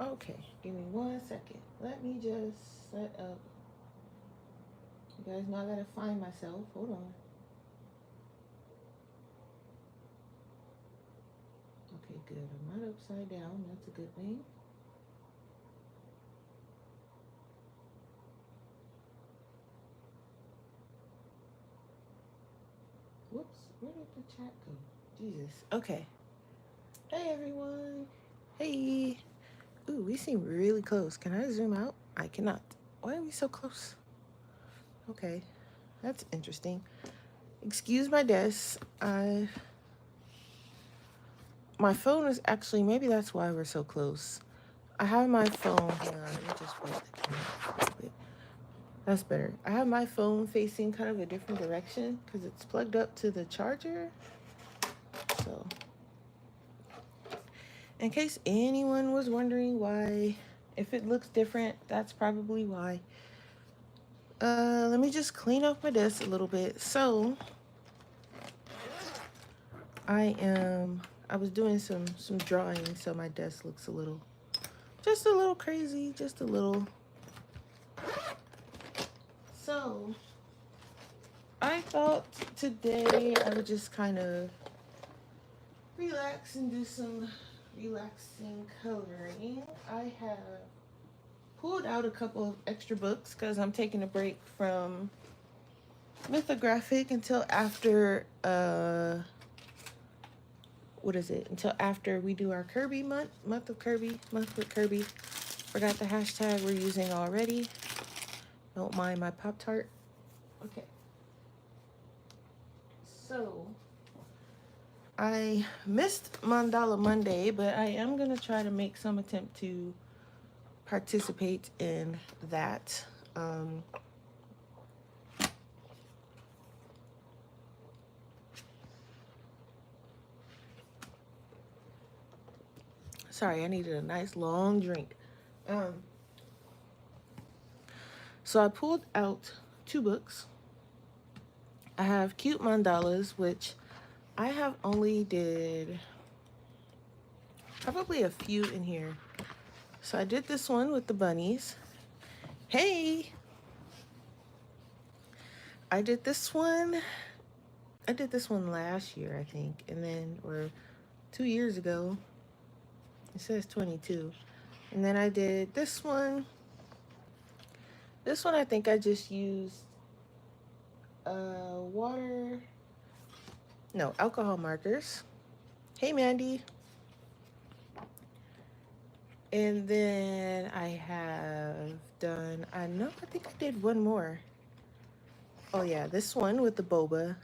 Okay, give me 1 second. Let me just set up. You guys know I gotta find myself. Hold on. Okay, good. I'm not upside down. That's a good thing. Whoops, where did the chat go? Jesus. Okay. Hey, everyone. Hey. Ooh, we seem really close. Can I zoom out? I cannot. Why are we so close? Okay, that's interesting. Excuse my desk. My phone is actually, maybe that's why we're so close. I have my phone. Hang on, let me just wait the camera a little bit. That's better. I have my phone facing kind of a different direction because it's plugged up to the charger. So, in case anyone was wondering why, if it looks different, that's probably why. Let me just clean up my desk a little bit. So, I was doing some drawing, so my desk looks just a little crazy, just a little. So, I thought today I would just kind of relax and do some relaxing coloring. I have pulled out a couple of extra books because I'm taking a break from mythographic until after until after we do our Kirby month with Kirby. Forgot the hashtag we're using already. Don't mind my Pop-Tart. Okay. So I missed Mandala Monday, but I am going to try to make some attempt to participate in that. Sorry, I needed a nice long drink. So I pulled out 2 books. I have Cute Mandalas, which I have only did probably a few in here. So I did this one with the bunnies. Hey! I did this one last year, I think, and then, or 2 years ago. It says 22. And then I did this one. This one I think I just used alcohol markers. Hey, Mandy. And then I have done, I think I did one more. Oh yeah, this one with the boba.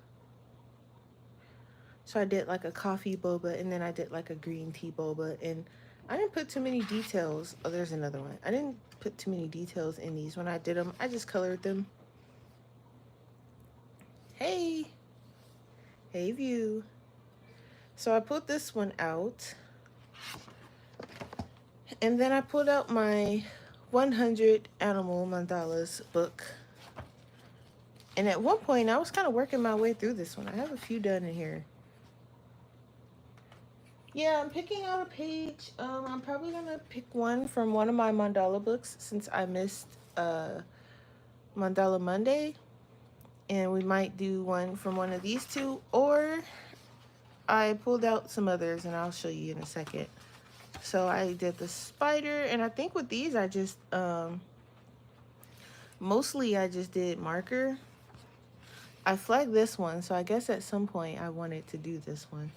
So I did like a coffee boba, and then I did like a green tea boba, and I didn't put too many details. Oh, there's another one. I didn't put too many details in these. When I did them, I just colored them. Hey! Hey, view. So I put this one out. And then I pulled out my 100 Animal Mandalas book. And at one point, I was kind of working my way through this one. I have a few done in here. Yeah, I'm picking out a page. I'm probably going to pick one from one of my mandala books since I missed Mandala Monday. And we might do one from one of these 2. Or I pulled out some others, and I'll show you in a second. So I did the spider, and I think with these I just mostly I just did marker. I flagged this one, so I guess at some point I wanted to do this one.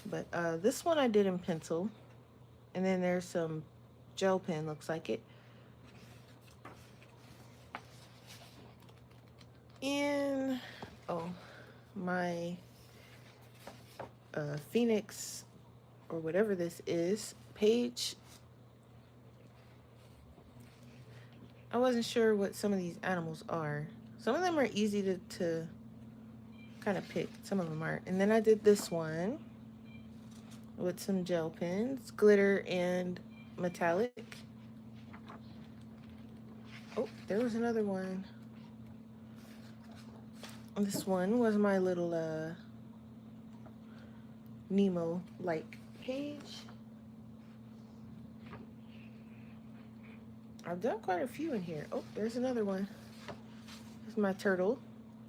But this one I did in pencil, and then there's some gel pen, looks like it. And my Phoenix or whatever this is page. I wasn't sure what some of these animals are. Some of them are easy to kind of pick. Some of them aren't. And then I did this one with some gel pens, glitter and metallic. Oh, there was another one. This one was my little Nemo-like page. I've done quite a few in here. Oh, there's another one. This is my turtle.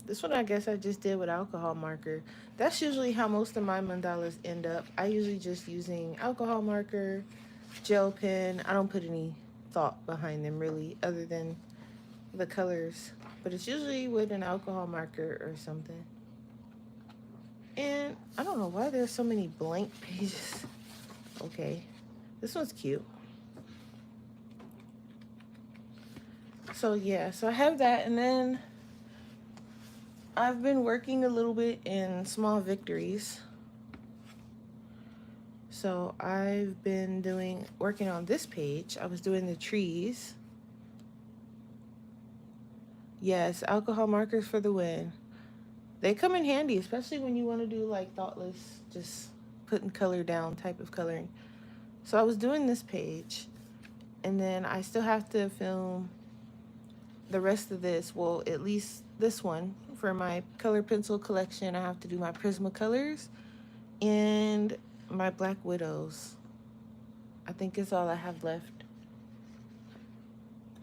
This one I guess I just did with alcohol marker. That's usually how most of my mandalas end up. I usually just using alcohol marker, gel pen. I don't put any thought behind them really other than the colors. But it's usually with an alcohol marker or something. And I don't know why there's so many blank pages. Okay. This one's cute. So yeah, so I have that, and then I've been working a little bit in small victories. So I've been working on this page. I was doing the trees. Yes, alcohol markers for the win. They come in handy, especially when you want to do like thoughtless, just putting color down type of coloring. So I was doing this page, and then I still have to film the rest of this. Well, at least this one for my color pencil collection. I have to do my Prismacolors and my Black Widows. I think it's all I have left.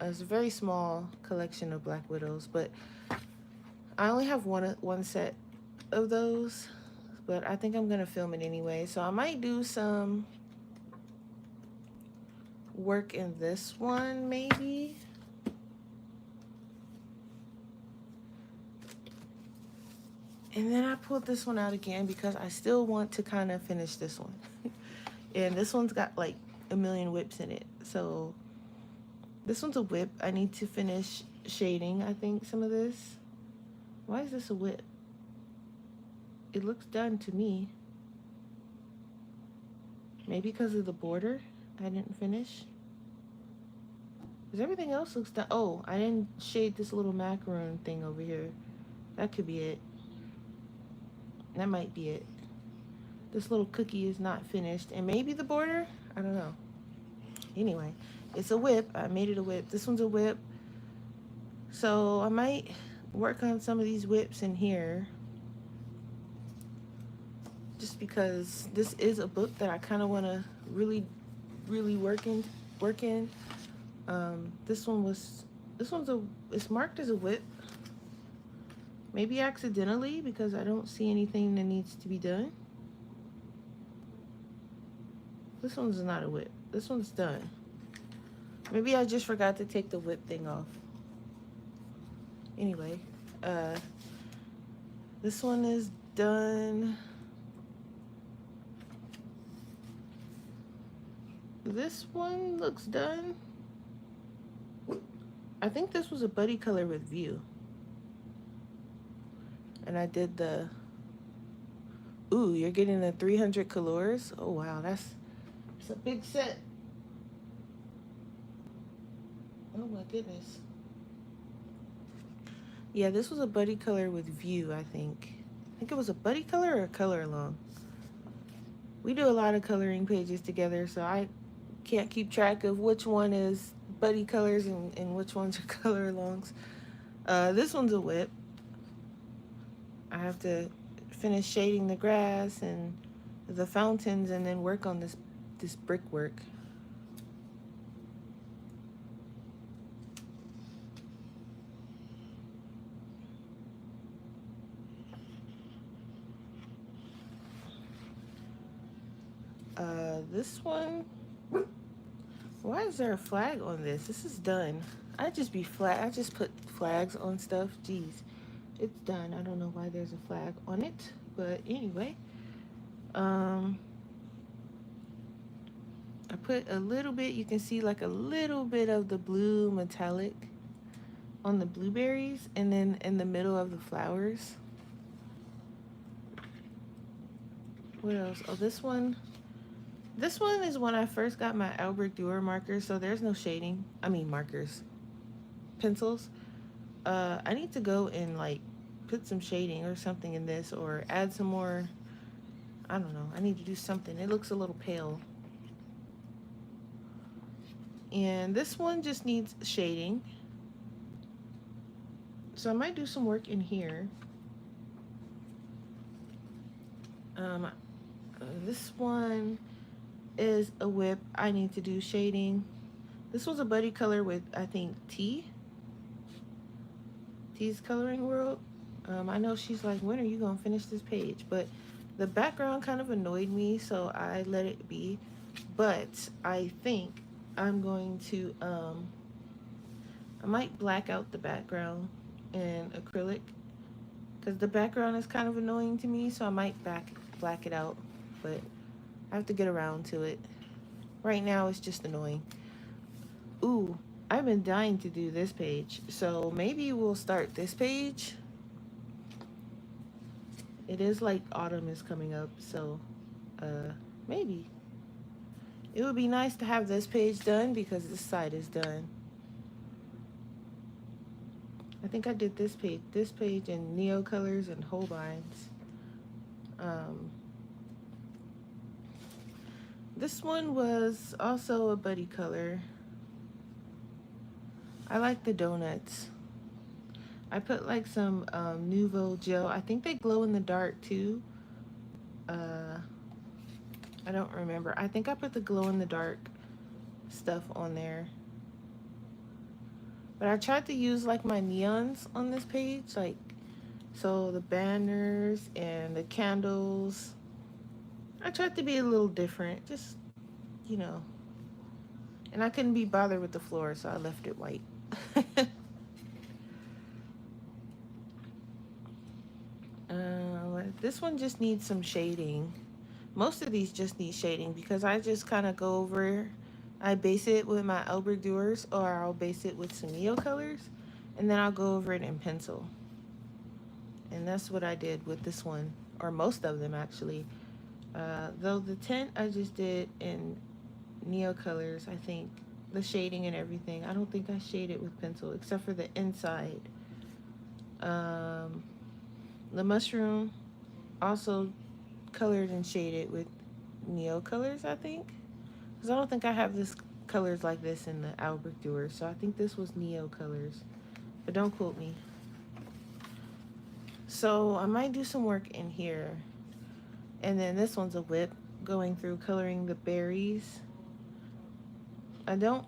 It's a very small collection of Black Widows, but I only have one set of those, but I think I'm gonna film it anyway. So I might do some work in this one maybe. And then I pulled this one out again because I still want to kind of finish this one. And this one's got like a million whips in it. So this one's a whip. I need to finish shading, I think, some of this. Why is this a whip? It looks done to me. Maybe because of the border I didn't finish. Because everything else looks done. Oh, I didn't shade this little macaroon thing over here. That could be it. That might be it. This little cookie is not finished. And maybe the border? I don't know. Anyway, it's a whip. I made it a whip. This one's a whip. So I might work on some of these whips in here. Just because this is a book that I kind of want to really work in. It's marked as a whip. Maybe accidentally because I don't see anything that needs to be done. This one's not a whip. This one's done. Maybe I just forgot to take the whip thing off. Anyway, this one is done. This one looks done. I think this was a buddy color with view. And I did the, ooh, you're getting the 300 colors. Oh wow, it's a big set. Oh my goodness. Yeah, this was a buddy color with view, I think. I think it was a buddy color or a color along. We do a lot of coloring pages together, so I can't keep track of which one is buddy colors and which ones are color alongs. This one's a whip. I have to finish shading the grass and the fountains and then work on this brickwork. This one, why is there a flag on this? This is done. I just put flags on stuff. Jeez. It's done. I don't know why there's a flag on it, but anyway. I put a little bit, you can see like a little bit of the blue metallic on the blueberries and then in the middle of the flowers. What else? Oh, this one is when I first got my Albrecht Dürer markers, so there's no shading. I mean markers. Pencils. I need to go and like put some shading or something in this or add some more. I don't know. I need to do something. It looks a little pale. And this one just needs shading. So I might do some work in here. This one is a whip. I need to do shading. This was a buddy color with, I think, T's Coloring World. I know she's like, when are you going to finish this page? But the background kind of annoyed me, so I let it be. But I think I'm going to, I might black out the background in acrylic because the background is kind of annoying to me, so I might black it out. But I have to get around to it. Right now, it's just annoying. Ooh, I've been dying to do this page, so maybe we'll start this page. It is like autumn is coming up, so maybe it would be nice to have this page done because this side is done. I think I did this page in Neo Colors and Holbeins. This one was also a buddy color. I like the donuts. I put like some Nouveau gel. I think they glow in the dark too. I don't remember. I think I put the glow in the dark stuff on there. But I tried to use like my neons on this page, like so the banners and the candles. I tried to be a little different, just, you know. And I couldn't be bothered with the floor, so I left it white. This one just needs some shading. Most of these just need shading because I just kind of go over, I base it with my Albert Doers, or I'll base it with some Neo Colors, and then I'll go over it in pencil. And that's what I did with this one, or most of them actually. Though the tint I just did in Neo Colors, I think, the shading and everything. I don't think I shaded with pencil except for the inside. The mushroom also colored and shaded with Neo Colors, I think. Because I don't think I have this colors like this in the Albert Doers. So I think this was Neo Colors. But don't quote me. So I might do some work in here. And then this one's a whip, going through coloring the berries. I thought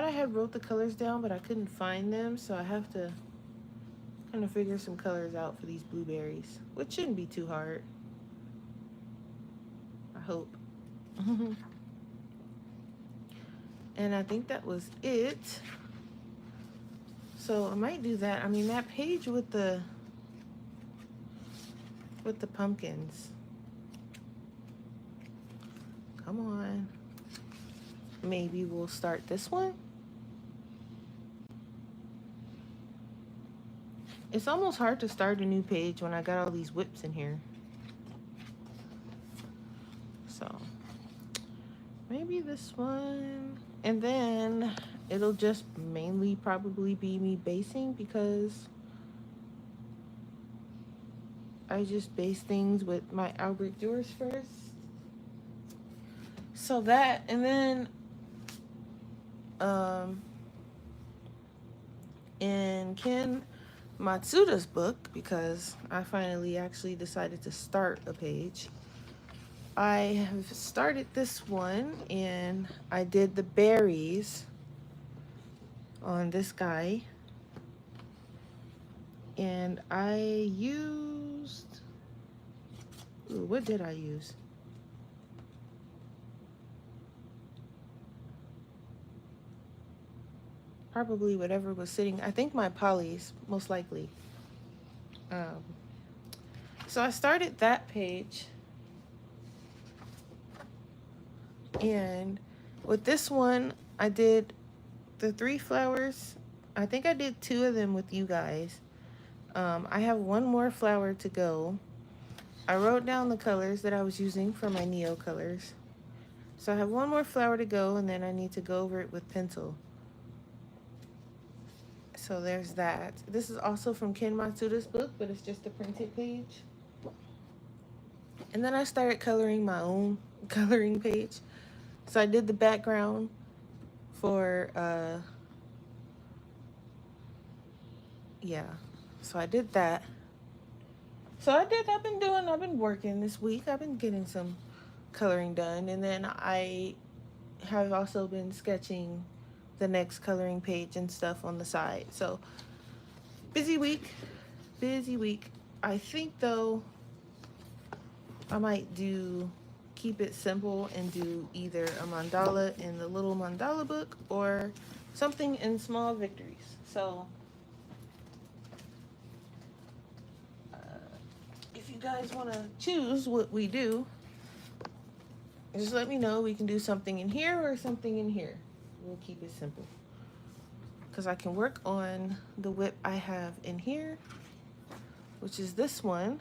I had wrote the colors down, but I couldn't find them. So I have to kind of figure some colors out for these blueberries, which shouldn't be too hard. I hope. And I think that was it. So I might do that. I mean, that page with the pumpkins. Come on. Maybe we'll start this one. It's almost hard to start a new page when I got all these whips in here. So maybe this one. And then it'll just mainly probably be me basing because I just base things with my Albert Doers first. So that, and then in Ken Matsuda's book, because I finally actually decided to start a page, I have started this one and I did the berries on this guy, and I used, what did I use? Probably whatever was sitting, I think my polys, most likely. So I started that page, and with this one, I did the 3 flowers. I think I did 2 of them with you guys. I have 1 more flower to go. I wrote down the colors that I was using for my Neo Colors. So I have 1 more flower to go, and then I need to go over it with pencil. So there's that. This is also from Ken Matsuda's book, but it's just a printed page. And then I started coloring my own coloring page. So I did the background for, yeah. So I did that. So I've been working this week. I've been getting some coloring done. And then I have also been sketching the next coloring page and stuff on the side. So busy week, busy week. I think though I might keep it simple and do either a mandala in the little mandala book or something in small victories. So if you guys want to choose what we do, just let me know. We can do something in here or something in here. We'll keep it simple. Because I can work on the whip I have in here, which is this one.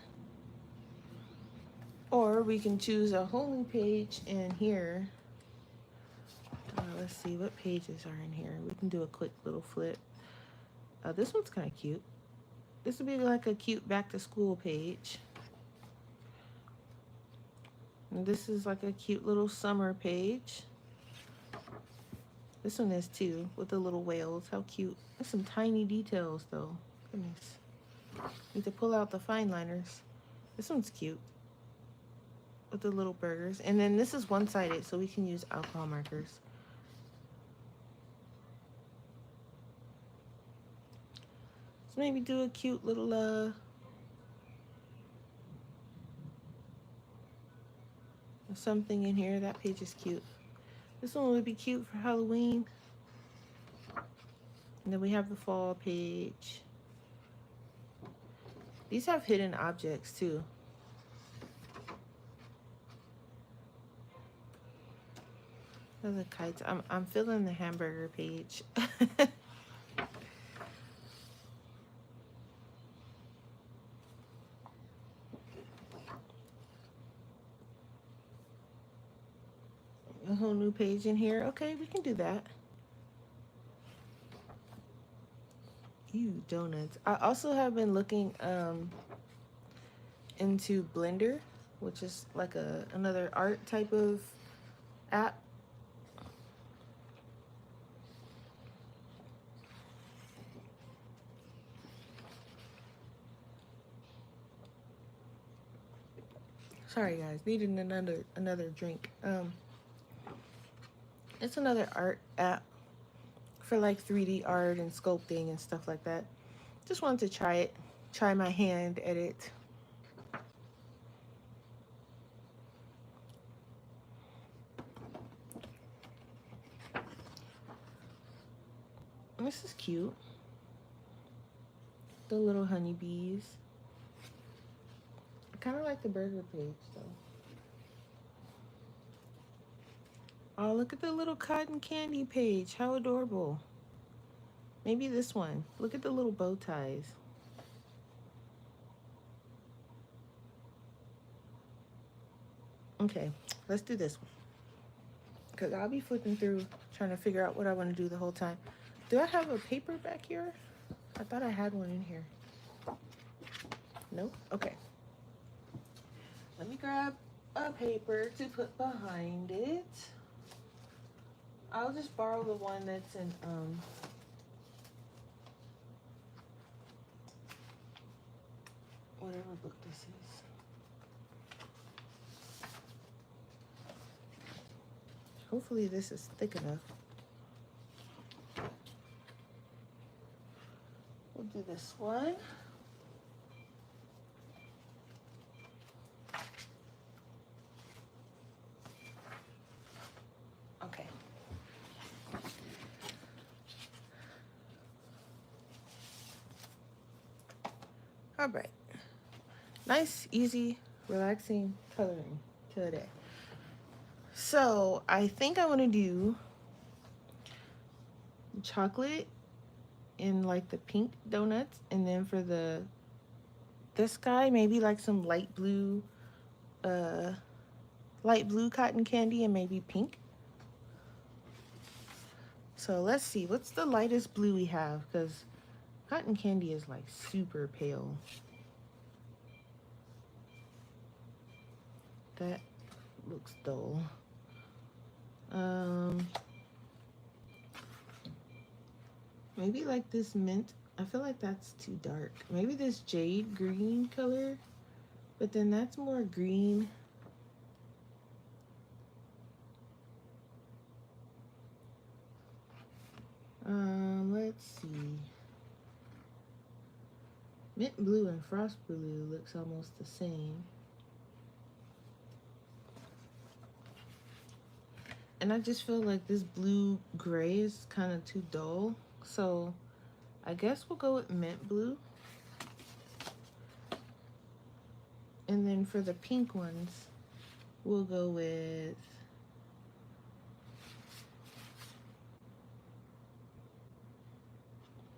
Or we can choose a whole new page in here. Let's see, what pages are in here? We can do a quick little flip. This one's kind of cute. This would be like a cute back to school page. And this is like a cute little summer page. This one is too, with the little whales. How cute. There's some tiny details though. Goodness. Need to pull out the fine liners. This one's cute, with the little burgers. And then this is one-sided, so we can use alcohol markers. So maybe do a cute little something in here. That page is cute. This one would be cute for Halloween. And then we have the fall page. These have hidden objects too. The kites. I'm feeling the hamburger page. A whole new page in here. Okay, we can do that. Ew, donuts. I also have been looking into Blender, which is like another art type of app. Sorry guys, needed another drink. It's another art app for like 3D art and sculpting and stuff like that. Just wanted to try my hand at it. This is cute. The little honeybees. I kind of like the burger page though. Oh, look at the little cotton candy page. How adorable. Maybe this one. Look at the little bow ties. Okay, let's do this one. Because I'll be flipping through trying to figure out what I want to do the whole time. Do I have a paper back here? I thought I had one in here. Nope. Okay. Let me grab a paper to put behind it. I'll just borrow the one that's in whatever book this is. Hopefully this is thick enough. We'll do this one. Okay. All right. Nice, easy, relaxing coloring today. So I think I want to do chocolate in like the pink donuts, and then for this guy maybe like some light blue cotton candy and maybe pink. So let's see, what's the lightest blue we have, because cotton candy is like super pale. That looks dull. Maybe like this mint. I feel like that's too dark. Maybe this jade green color, but then that's more green. Let's see. Mint blue and frost blue looks almost the same. And I just feel like this blue gray is kind of too dull. So I guess we'll go with mint blue. And then for the pink ones, we'll go with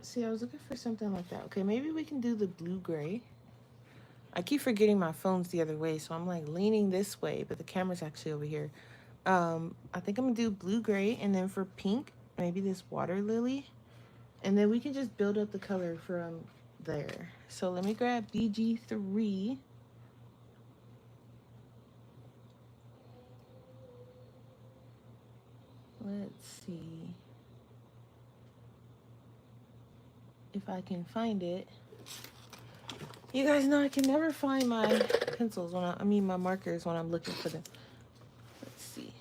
see, I was looking for something like that. Okay, maybe we can do the blue gray. I keep forgetting my phone's the other way, so I'm like leaning this way, but the camera's actually over here. I think I'm gonna do blue gray, and then for pink, maybe this water lily. And then we can just build up the color from there. So let me grab BG3. Let's see if I can find it. You guys know I can never find my pencils when I mean my markers when I'm looking for them. Let's see.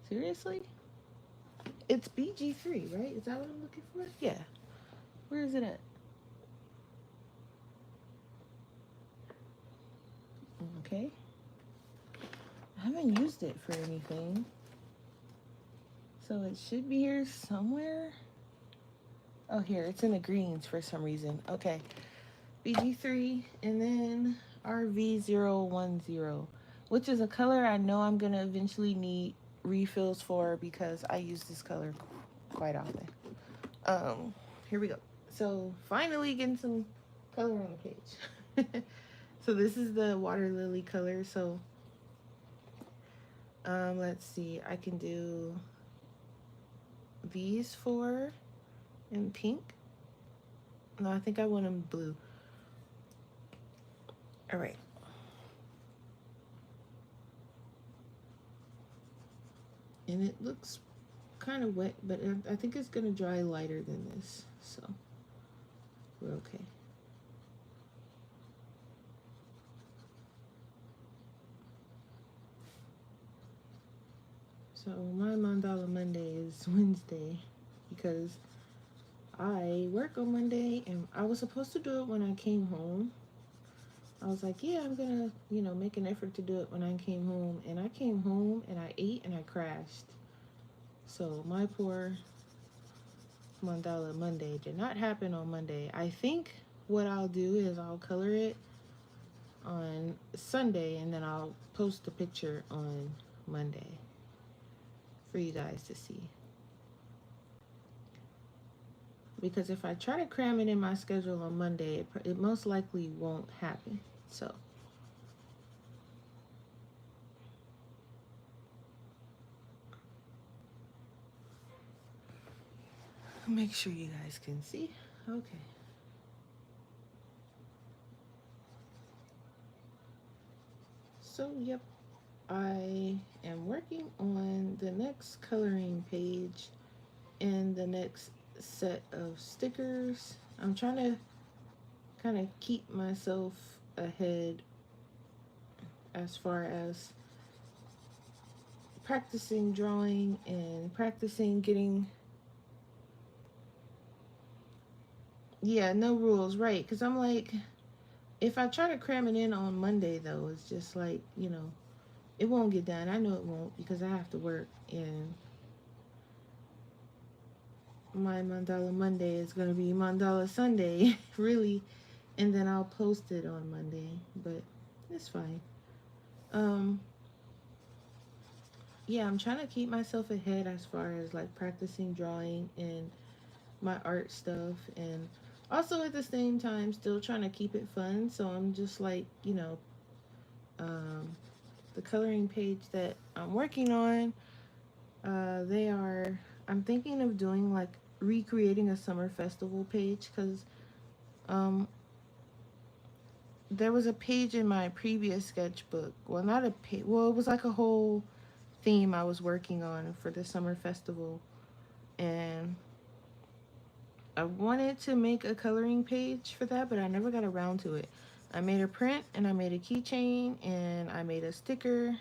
Seriously? It's BG3, right? Is that what I'm looking for? Yeah. Where is it at? Okay. I haven't used it for anything. So it should be here somewhere. Oh, here. It's in the greens for some reason. Okay. BG3 and then RV010, which is a color I know I'm going to eventually need refills for because I use this color quite often. Here we go. So finally getting some color on the page. So this is the water lily color. So let's see. I can do these four in pink. No, I think I want them blue. All right. And it looks kind of wet, but I think it's going to dry lighter than this. So we're okay. So my Mandala Monday is Wednesday because I work on Monday and I was supposed to do it when I came home. I was like, yeah, I'm gonna, make an effort to do it when I came home. And I came home and I ate and I crashed. So my poor Mandala Monday did not happen on Monday. I think what I'll do is I'll color it on Sunday and then I'll post the picture on Monday for you guys to see. Because if I try to cram it in my schedule on Monday, it most likely won't happen. So make sure you guys can see. Okay. So, yep, I am working on the next coloring page and the next set of stickers. I'm trying to kind of keep myself ahead as far as practicing drawing and practicing getting, yeah, no rules, right? Because I'm like, if I try to cram it in on Monday, though, it's just like, it won't get done. I know it won't because I have to work, and my Mandala Monday is going to be Mandala Sunday, really, and then I'll post it on Monday, but it's fine. Yeah, I'm trying to keep myself ahead as far as like practicing drawing and my art stuff, and also at the same time still trying to keep it fun. So I'm just like, the coloring page that I'm working on, I'm thinking of doing like recreating a summer festival page because there was a page in my previous sketchbook. Well, not a page. Well, it was like a whole theme I was working on for the summer festival, and I wanted to make a coloring page for that, but I never got around to it. I made a print and I made a keychain and I made a sticker,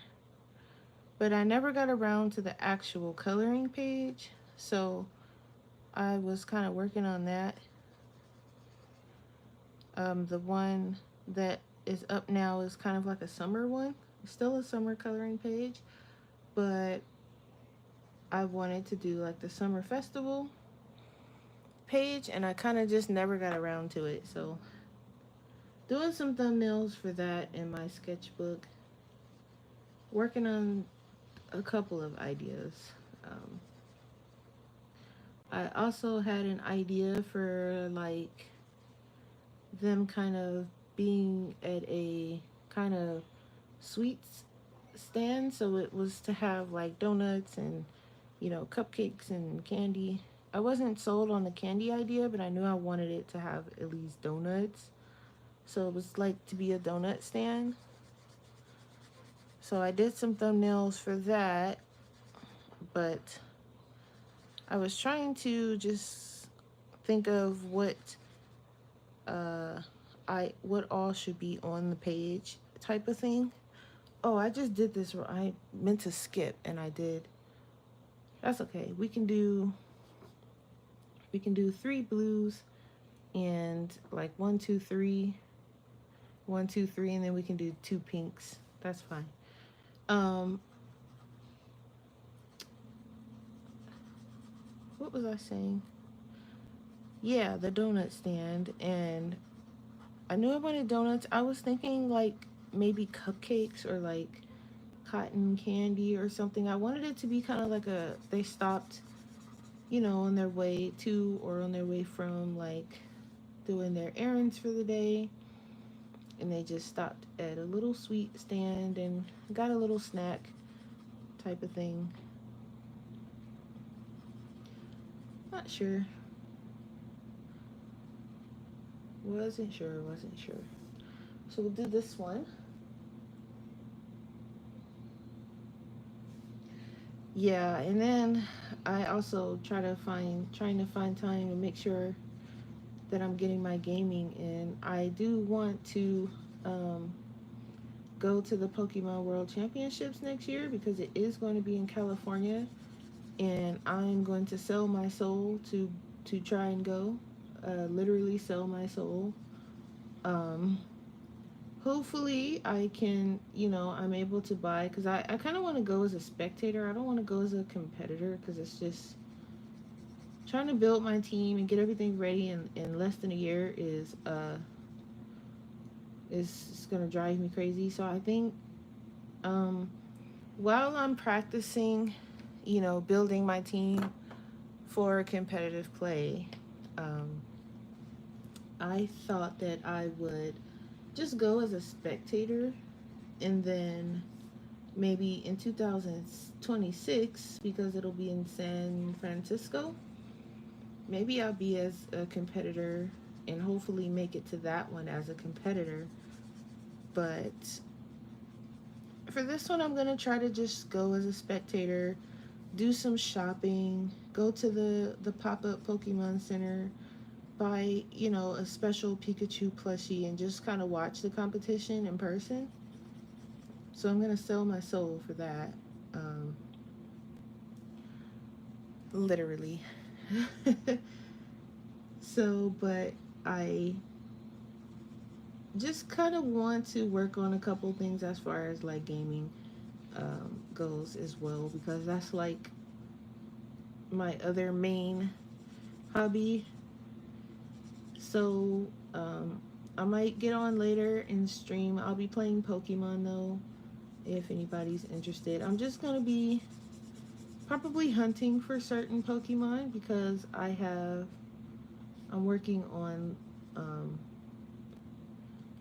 but I never got around to the actual coloring page. So I was kind of working on that. The one that is up now is kind of like a summer one. It's still a summer coloring page, but I wanted to do like the summer festival page and I kind of just never got around to it. So doing some thumbnails for that in my sketchbook, working on a couple of ideas. Um, I also had an idea for like them kind of being at a kind of sweets stand, so it was to have like donuts and cupcakes and candy. I wasn't sold on the candy idea, but I knew I wanted it to have at least donuts, so it was like to be a donut stand. So I did some thumbnails for that, but I was trying to just think of uh what all should be on the page type of thing. Oh, I just did this. I meant to skip and I did. That's okay. We can do 3 blues and like 1, 2, 3, 1, 2, 3, and then we can do 2 pinks. That's fine. Um, what was I saying? Yeah, the donut stand, and I knew I wanted donuts. I was thinking like maybe cupcakes or like cotton candy or something. I wanted it to be kind of like they stopped, on their way to or on their way from like doing their errands for the day, and they just stopped at a little sweet stand and got a little snack type of thing. Not sure. Wasn't sure. So we'll do this one. Yeah, and then I also trying to find time to make sure that I'm getting my gaming in. I do want to um, go to the Pokemon World Championships next year because it is going to be in California, and I'm going to sell my soul to try and go. Literally sell my soul. Um, Hopefully I can, I'm able to buy, because I kind of want to go as a spectator. I don't want to go as a competitor because it's just trying to build my team and get everything ready in less than a year is going to drive me crazy. So I think um, while I'm practicing, building my team for competitive play, um, I thought that I would just go as a spectator, and then maybe in 2026, because it'll be in San Francisco, maybe I'll be as a competitor and hopefully make it to that one as a competitor. But for this one, I'm going to try to just go as a spectator, do some shopping, go to the pop-up Pokemon Center, buy, a special Pikachu plushie, and just kind of watch the competition in person. So I'm going to sell my soul for that. Um, Literally. So, but I just kind of want to work on a couple things as far as like gaming goes as well, because that's like my other main hobby. So I might get on later and stream. I'll be playing Pokemon though, if anybody's interested. I'm just gonna be probably hunting for certain Pokemon because I'm working on um,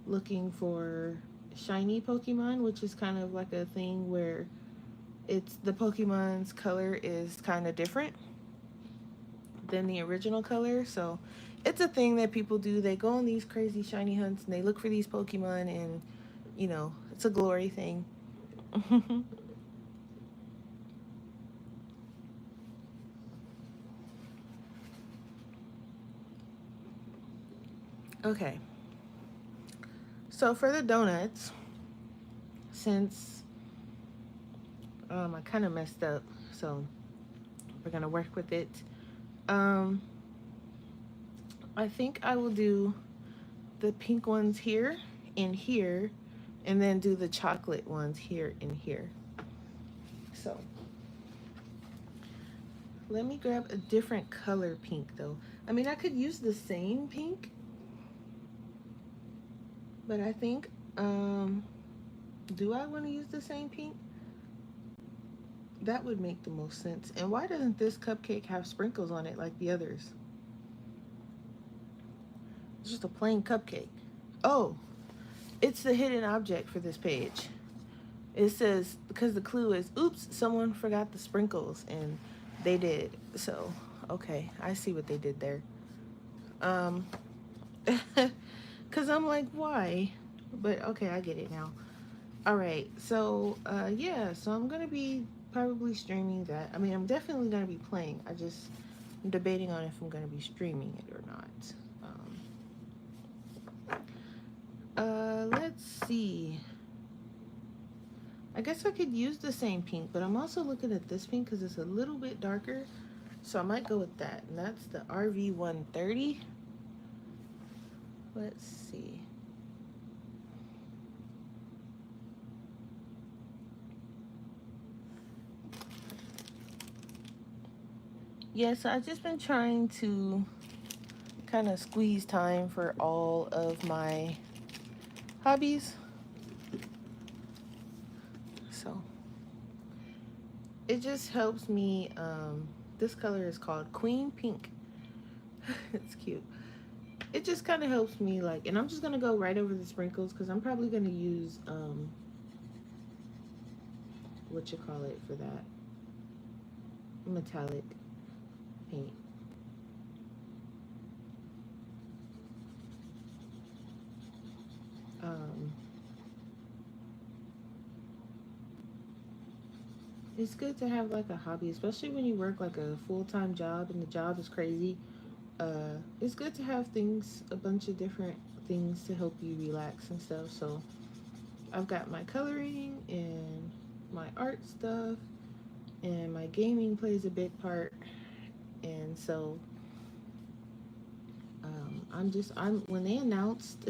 looking for shiny Pokemon, which is kind of like a thing where it's the Pokemon's color is kind of different than the original color. So it's a thing that people do. They go on these crazy shiny hunts and they look for these Pokemon, and it's a glory thing. Okay. So for the donuts, since I kind of messed up, so we're gonna work with it. Um, I think I will do the pink ones here and here, and then do the chocolate ones here and here. So let me grab a different color pink though. I mean, I could use the same pink, but I think, do I want to use the same pink? That would make the most sense. And why doesn't this cupcake have sprinkles on it like the others? It's just a plain cupcake. Oh, it's the hidden object for this page. It says, because the clue is, oops, someone forgot the sprinkles, and they did. So, okay, I see what they did there. Because I'm like, why? But okay, I get it now. All right, so yeah, so I'm gonna be probably streaming that. I mean, I'm definitely gonna be playing. I'm debating on if I'm gonna be streaming it or not. Let's see. I guess I could use the same pink, but I'm also looking at this pink because it's a little bit darker, so I might go with that. And that's the RV 130. Let's see. Yeah, so I've just been trying to kind of squeeze time for all of my hobbies. So it just helps me. This color is called Queen Pink. It's cute. It just kind of helps me, like, and I'm just gonna go right over the sprinkles because I'm probably gonna use what you call it for that, metallic paint. Um, it's good to have like a hobby, especially when you work like a full-time job and the job is crazy. It's good to have things, a bunch of different things to help you relax and stuff. So I've got my coloring and my art stuff, and my gaming plays a big part. And so I'm when they announced,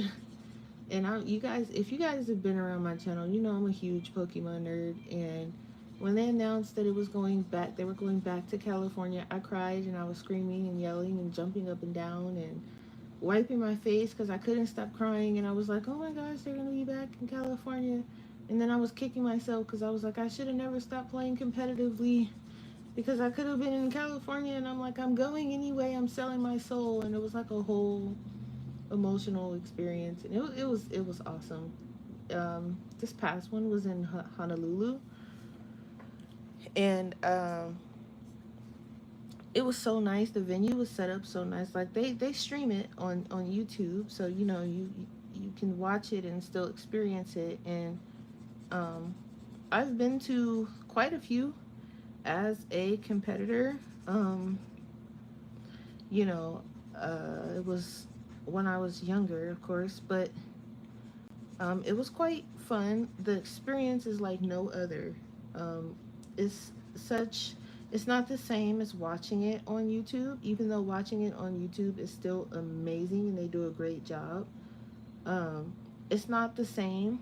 and you guys, if you guys have been around my channel, you know I'm a huge Pokemon nerd. And when they announced that it was going back, they were going back to California, I cried and I was screaming and yelling and jumping up and down and wiping my face because I couldn't stop crying. And I was like, oh my gosh, they're gonna be back in California. And then I was kicking myself because I was like, I should have never stopped playing competitively because I could have been in California. And I'm like, I'm going anyway. I'm selling my soul. And it was like a whole emotional experience, and it was awesome. This past one was in Honolulu, and it was so nice. The venue was set up so nice. Like they stream it on YouTube, so you know you can watch it and still experience it. And um, I've been to quite a few as a competitor. You know, it was when I was younger, of course, but it was quite fun. The experience is like no other. Um, it's such. It's not the same as watching it on YouTube, even though watching it on YouTube is still amazing and they do a great job. Um, it's not the same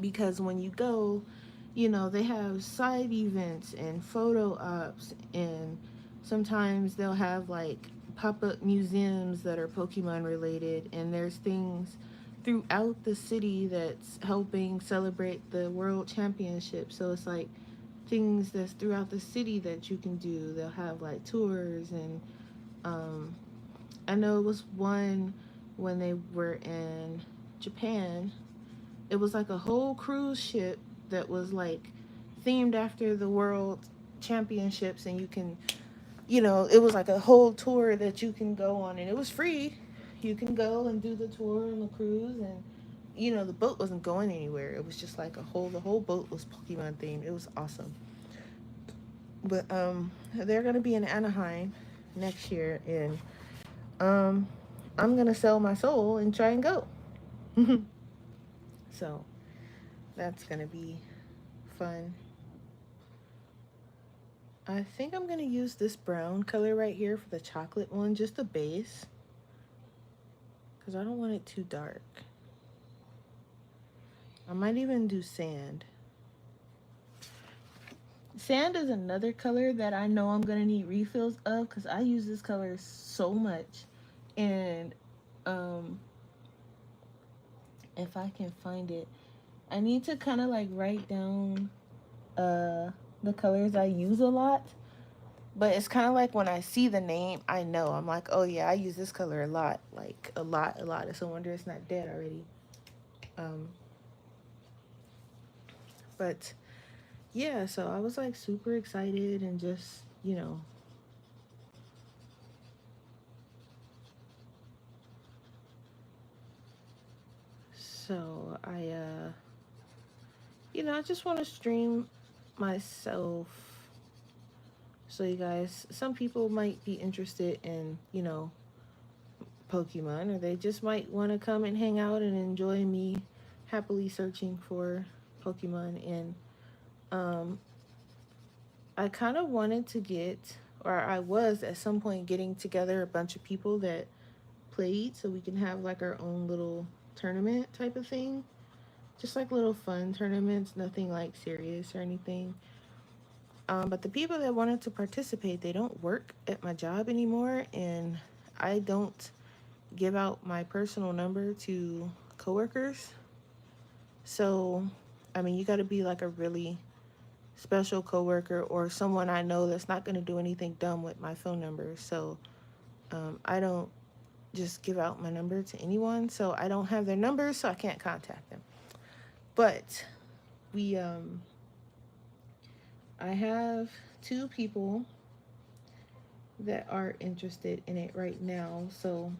because when you go, you know, they have side events and photo ops, and sometimes they'll have like pop-up museums that are Pokemon related, and there's things throughout the city that's helping celebrate the world championship. So it's like things that's throughout the city that you can do. They'll have like tours, and um, I know it was one when they were in Japan. It was like a whole cruise ship that was like themed after the world championships, and you can, you know, it was like a whole tour that you can go on, and it was free. You can go and do the tour and the cruise, and you know the boat wasn't going anywhere. It was just like the whole boat was Pokemon themed. It was awesome. But they're gonna be in Anaheim next year, and um I'm gonna sell my soul and try and go. So that's gonna be fun. I think I'm gonna use this brown color right here for the chocolate one, just the base, because I don't want it too dark. I might even do sand. Sand is another color that I know I'm gonna need refills of because I use this color so much. And um, if I can find it, I need to kind of like write down uh the colors I use a lot. But it's kind of like when I see the name, I know. I'm like, oh yeah, I use this color a lot, like a lot, a lot. It's a wonder it's not dead already. Um, but yeah, so I was like super excited and just, so I just want to stream myself. So you guys, some people might be interested in, Pokemon, or they just might want to come and hang out and enjoy me happily searching for Pokemon. And um, I kind of wanted to get, or I was at some point getting together a bunch of people that played so we can have like our own little tournament type of thing. Just like little fun tournaments, nothing like serious or anything. But the people that wanted to participate, they don't work at my job anymore, and I don't give out my personal number to coworkers. So, I mean, you got to be like a really special coworker or someone I know that's not going to do anything dumb with my phone number. So, I don't just give out my number to anyone. So I don't have their numbers, so I can't contact them. But we, I have two people that are interested in it right now. So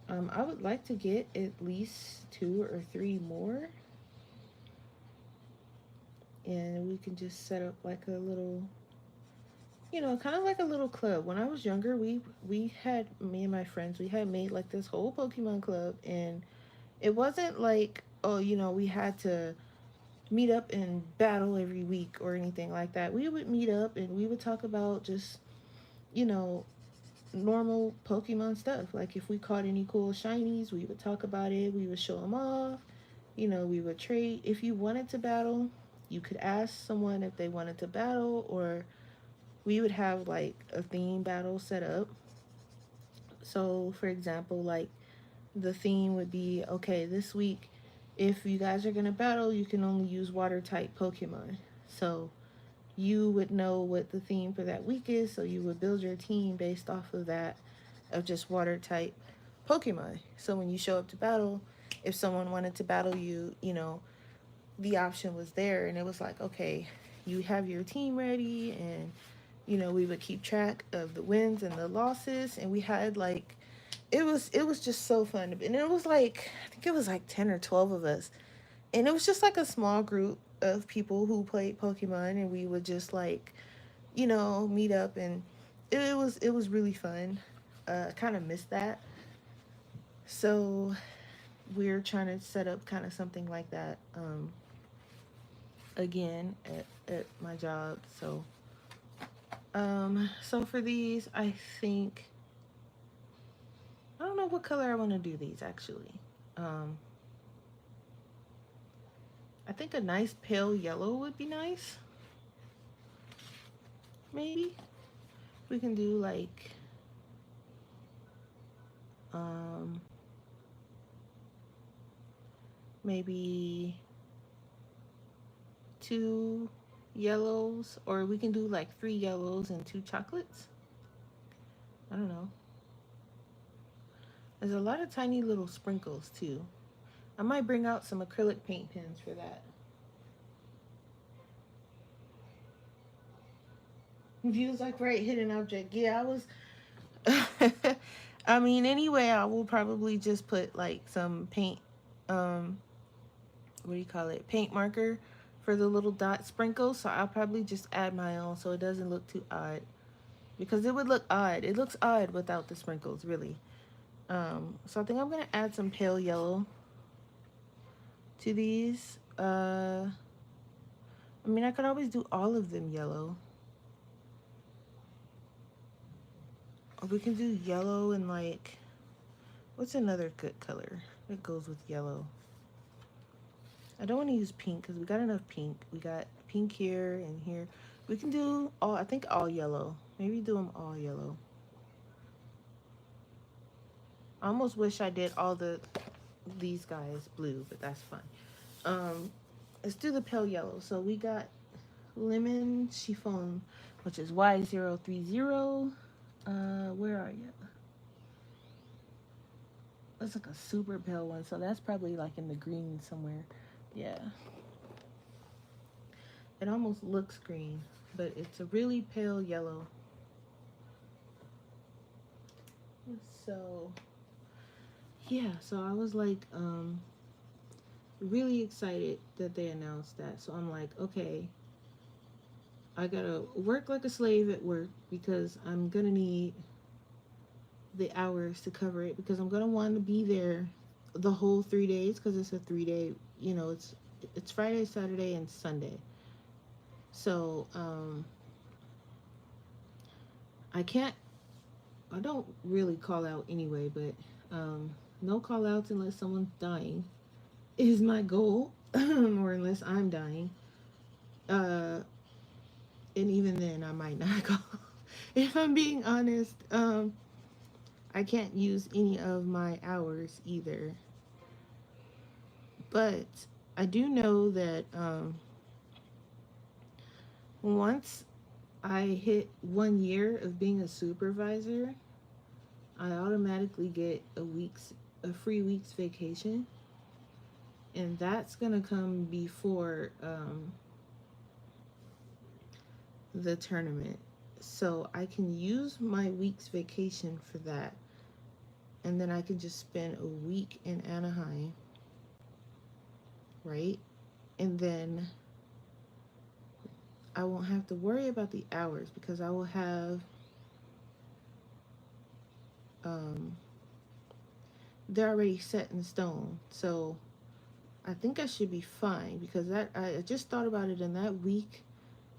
I would like to get at least two or three more. And we can just set up like a little, kind of like a little club. When I was younger, we had, me and my friends, we had made like this whole Pokemon club, and it wasn't like, oh, we had to meet up and battle every week or anything like that. We would meet up and we would talk about just, you know, normal Pokemon stuff. Like if we caught any cool shinies, we would talk about it. We would show them off. We would trade. If you wanted to battle, you could ask someone if they wanted to battle, or we would have like a theme battle set up. So, for example, like the theme would be, okay, this week, if you guys are going to battle, you can only use water type Pokemon. So, you would know what the theme for that week is, so you would build your team based off of that, of just water type Pokemon. So when you show up to battle, if someone wanted to battle you, the option was there, and it was like, okay, you have your team ready, and we would keep track of the wins and the losses, and we had like, it was just so fun. And it was like, I think it was like 10 or 12 of us, and it was just like a small group of people who played Pokemon, and we would just like, meet up, and it was really fun. I kind of missed that. So we're trying to set up kind of something like that again at my job. So for these, I think, I don't know what color I want to do these actually. Um, I think a nice pale yellow would be nice. Maybe we can do like um, maybe two yellows, or we can do like three yellows and two chocolates. I don't know. There's a lot of tiny little sprinkles too. I might bring out some acrylic paint pens for that. Views like right hidden object. Yeah, I was. I mean, anyway, I will probably just put like some paint. What do you call it? Paint marker for the little dot sprinkles. So I'll probably just add my own so it doesn't look too odd. Because it would look odd. It looks odd without the sprinkles, really. So I think I'm gonna add some pale yellow to these. I mean, I could always do all of them yellow. Or we can do yellow and like, what's another good color that goes with yellow? I don't want to use pink because we got enough pink. We got pink here and here. We can do all, I think all yellow. Maybe do them all yellow. I almost wish I did all these guys blue, but that's fine. Um, let's do the pale yellow. So we got lemon chiffon, which is Y030. Where are you? That's like a super pale one, so that's probably like in the green somewhere. Yeah. It almost looks green, but it's a really pale yellow. So, yeah, so I was like, really excited that they announced that. So I'm like, okay, I gotta work like a slave at work because I'm gonna need the hours to cover it because I'm gonna want to be there the whole 3 days because it's a 3 day. It's Friday, Saturday, and Sunday. So I can't. I don't really call out anyway, but no call outs unless someone's dying is my goal, or unless I'm dying. Uh, and even then, I might not call. If I'm being honest, I can't use any of my hours either. But I do know that once I hit 1 year of being a supervisor, I automatically get a free week's vacation, and that's gonna come before the tournament. So I can use my week's vacation for that, and then I can just spend a week in Anaheim, right? And then I won't have to worry about the hours because I will have um, they're already set in stone. So I think I should be fine because that I just thought about it, and that week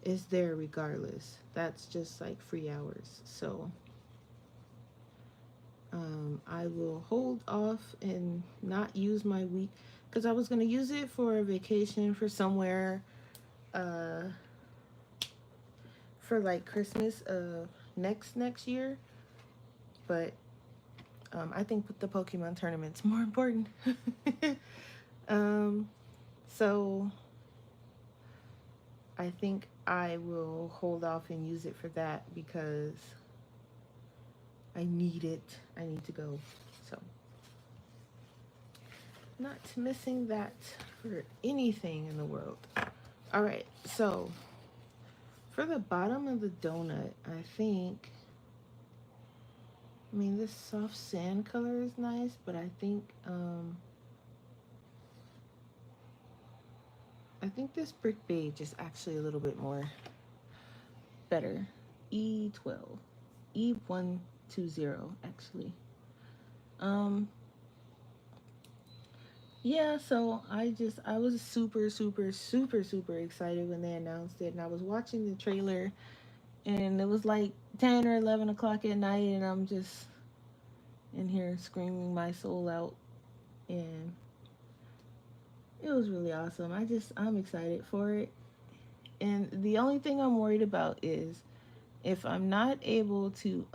is there regardless. That's just like free hours. So I will hold off and not use my week because I was gonna use it for a vacation for somewhere uh, for like Christmas next year, but I think the Pokemon tournament's more important. um, so I think I will hold off and use it for that because I need it. I need to go. So, not missing that for anything in the world. All right, so for the bottom of the donut, I mean, this soft sand color is nice, but I think this brick beige is actually a little bit more better. E12, E120 actually. Um, yeah, so I was super excited when they announced it, and I was watching the trailer, and it was like 10 or 11 o'clock at night, and I'm just in here screaming my soul out, and it was really awesome. I'm excited for it. And the only thing I'm worried about is if I'm not able to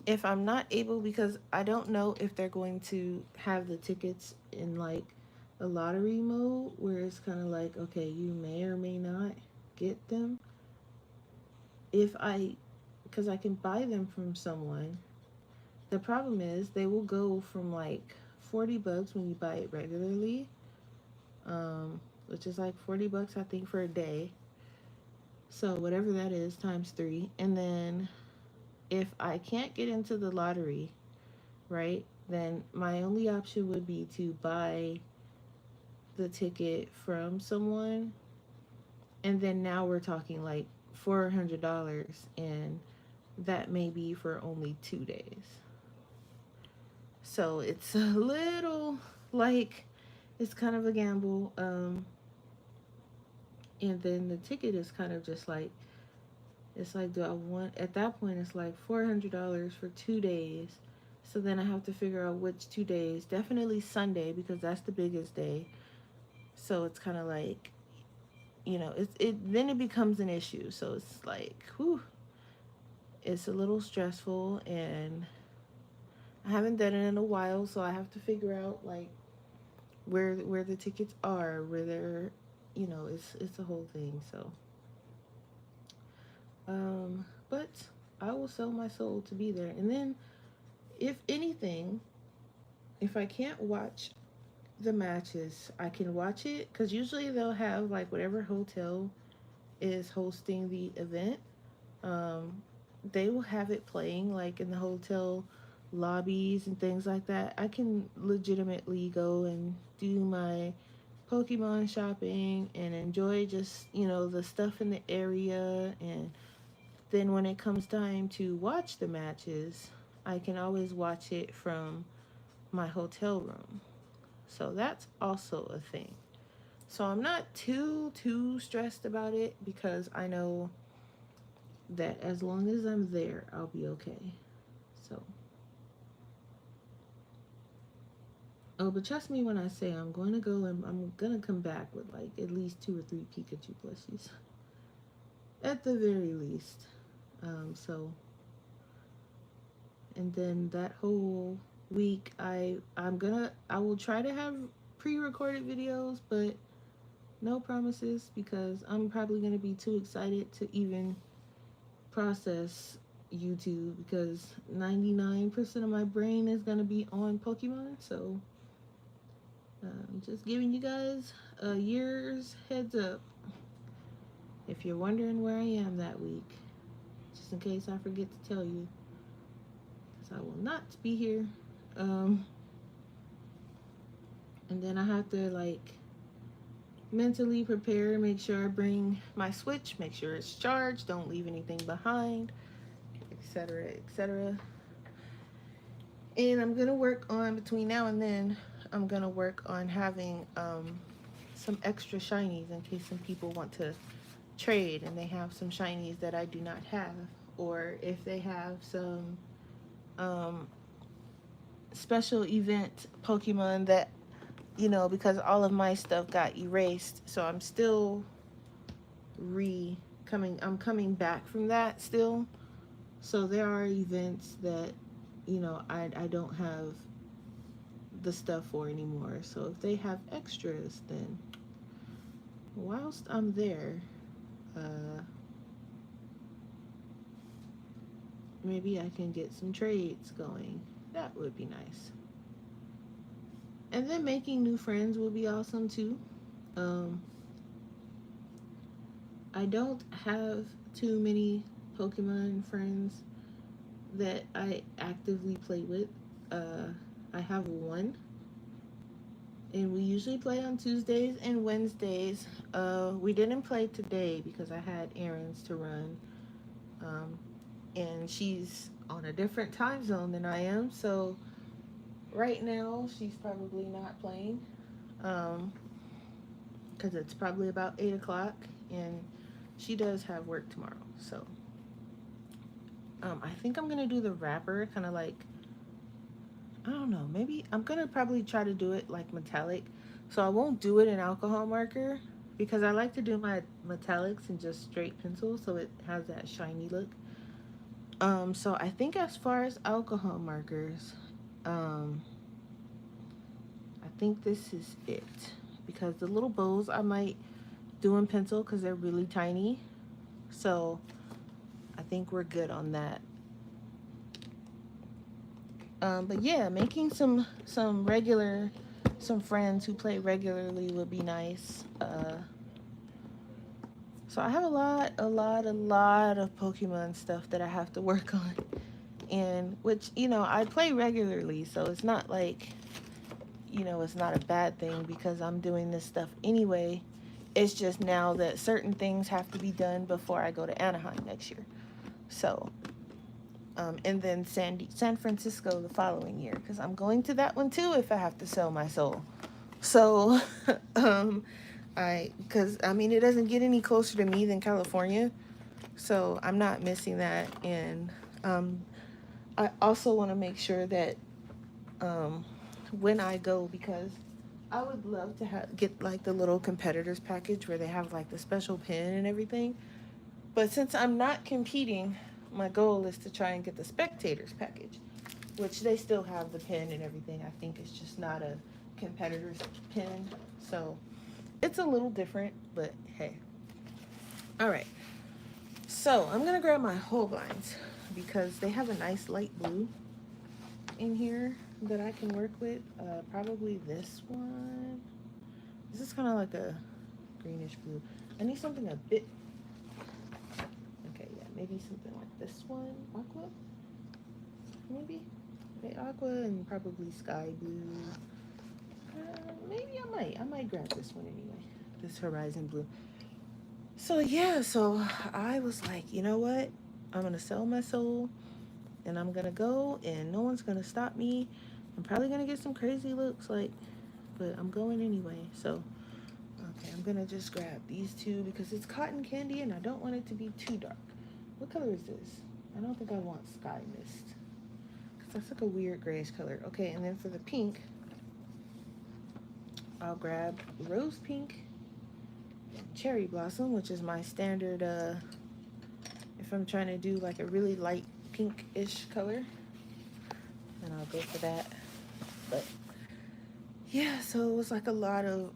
if I'm not able, because I don't know if they're going to have the tickets in like a lottery mode where it's kind of like, okay, you may or may not get them. If I Because I can buy them from someone. The problem is they will go from like $40 when you buy it regularly, which is like $40 I think for a day. So whatever that is times three, and then if I can't get into the lottery, right, then my only option would be to buy the ticket from someone, and then now we're talking like $400, and that may be for only 2 days. So it's a little like it's kind of a gamble. And then the ticket is kind of just like it's like, do I want at that point it's like $400 for 2 days. So then I have to figure out which 2 days. Definitely Sunday because that's the biggest day. So it's kind of like, it then it becomes an issue. So it's like, whew, it's a little stressful, and I haven't done it in a while, so I have to figure out like where the tickets are, where they're, it's a whole thing. So, but I will sell my soul to be there, and then if anything, if I can't watch the matches, I can watch it because usually they'll have like whatever hotel is hosting the event. Um, they will have it playing like in the hotel lobbies and things like that. I can legitimately go and do my Pokemon shopping and enjoy just, the stuff in the area. And then when it comes time to watch the matches, I can always watch it from my hotel room. So that's also a thing. So I'm not too stressed about it because I know that as long as I'm there, I'll be okay. So, oh, but trust me when I say I'm going to go and I'm going to come back with like at least 2 or 3 Pikachu plushies. At the very least. So, and then that whole week, I will try to have pre-recorded videos, but no promises because I'm probably going to be too excited to even process YouTube because 99% of my brain is going to be on Pokemon. So, just giving you guys a year's heads up if you're wondering where I am that week, just in case I forget to tell you, because I will not be here. Um, and then I have to like mentally prepare, make sure I bring my Switch, make sure it's charged, don't leave anything behind, etc., etc. And I'm gonna work on between now and then. I'm gonna work on having some extra shinies in case some people want to trade and they have some shinies that I do not have, or if they have some um, special event Pokemon that, because all of my stuff got erased, so I'm still I'm coming back from that still. So there are events that, I don't have the stuff for anymore. So if they have extras, then whilst I'm there, uh, maybe I can get some trades going. That would be nice. And then making new friends would be awesome too. Um, I don't have too many Pokemon friends that I actively play with. I have one, and we usually play on Tuesdays and Wednesdays. We didn't play today because I had errands to run, um, and she's on a different time zone than I am. So right now, she's probably not playing because it's probably about 8 o'clock, and she does have work tomorrow. So I think I'm gonna do the wrapper, kind of like, I don't know. Maybe I'm gonna probably try to do it like metallic. So I won't do it in alcohol marker because I like to do my metallics in just straight pencil so it has that shiny look. So I think as far as alcohol markers, um, I think this is it because the little bows I might do in pencil because they're really tiny. So I think we're good on that. But yeah, making some friends who play regularly would be nice. So I have a lot of Pokemon stuff that I have to work on, and which I play regularly, so it's not like it's not a bad thing because I'm doing this stuff anyway. It's just now that certain things have to be done before I go to Anaheim next year. So and then San Francisco the following year, because I'm going to that one too if I have to sell my soul. So, um, because I mean, it doesn't get any closer to me than California, so I'm not missing that. And um, I also want to make sure that um, when I go, because I would love to get like the little competitors package where they have like the special pin and everything. But since I'm not competing, my goal is to try and get the spectators package, which they still have the pin and everything. I think it's just not a competitor's pin. So it's a little different, but hey. All right. So I'm going to grab my whole blinds because they have a nice light blue in here that I can work with. Probably this one. This is kind of like a greenish blue. I need something a bit. Okay, yeah, maybe something like this one. Aqua? Maybe? Okay, aqua and probably sky blue. Maybe I might grab this one anyway. This horizon blue. So yeah, so I was like, you know what? I'm gonna sell my soul and I'm gonna go and no one's gonna stop me. I'm probably gonna get some crazy looks, like, but I'm going anyway. So okay, I'm gonna just grab these two because it's cotton candy and I don't want it to be too dark. What color is this? I don't think I want sky mist because that's like a weird grayish color. Okay, and then for the pink, I'll grab rose pink, cherry blossom, which is my standard if I'm trying to do like a really light pink-ish color, then I'll go for that. But yeah, so it was like a lot of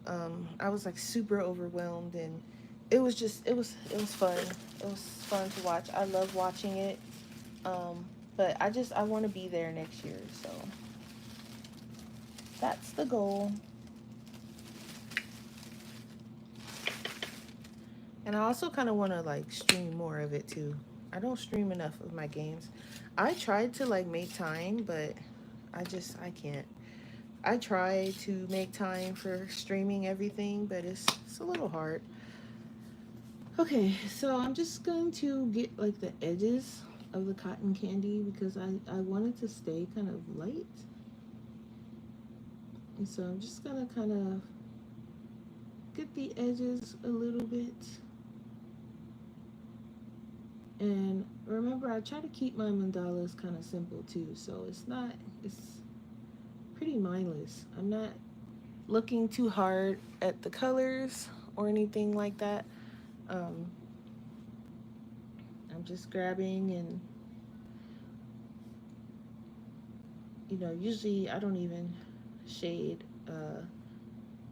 I was like super overwhelmed, and it was fun. It was fun to watch. I love watching it. But I want to be there next year, so that's the goal. And I also kind of want to like stream more of it too. I don't stream enough of my games. I tried to like make time, but I can't. I try to make time for streaming everything, but it's a little hard. Okay, so I'm just going to get like the edges of the cotton candy because I want it to stay kind of light. And so I'm just gonna kind of get the edges a little bit. And remember, I try to keep my mandalas kind of simple too, so it's pretty mindless. I'm not looking too hard at the colors or anything like that. Um, I'm just grabbing and, usually I don't even shade.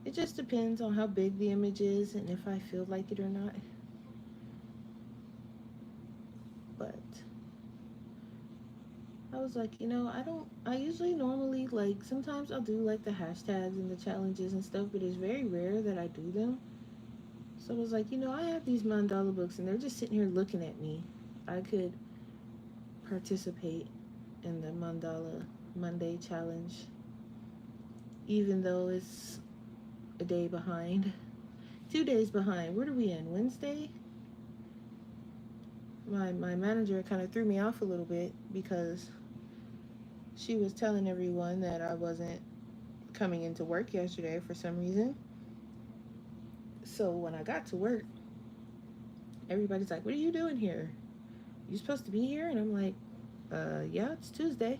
It just depends on how big the image is and if I feel like it or not. But I was like, I usually normally, like, sometimes I'll do like the hashtags and the challenges and stuff, but it's very rare that I do them. So I was like, I have these mandala books and they're just sitting here looking at me. I could participate in the Mandala Monday challenge, even though it's a day behind. 2 days behind. What are we in? Wednesday? My manager kind of threw me off a little bit because she was telling everyone that I wasn't coming into work yesterday for some reason. So when I got to work, everybody's like, "What are you doing here? You supposed to be here?" And I'm like, yeah, it's Tuesday."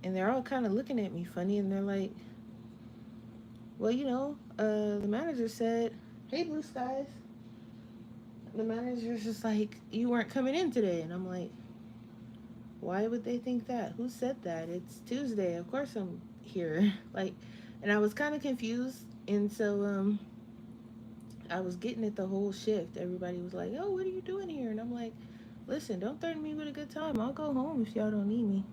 And they're all kind of looking at me funny, and they're like, "Well, the manager said, 'Hey, Blue Skies.'" The manager's just like, "You weren't coming in today." And I'm like, "Why would they think that? Who said that? It's Tuesday. Of course I'm here." Like, and I was kind of confused. And so I was getting it the whole shift. Everybody was like, "Oh, what are you doing here?" And I'm like, "Listen, don't threaten me with a good time. I'll go home if y'all don't need me."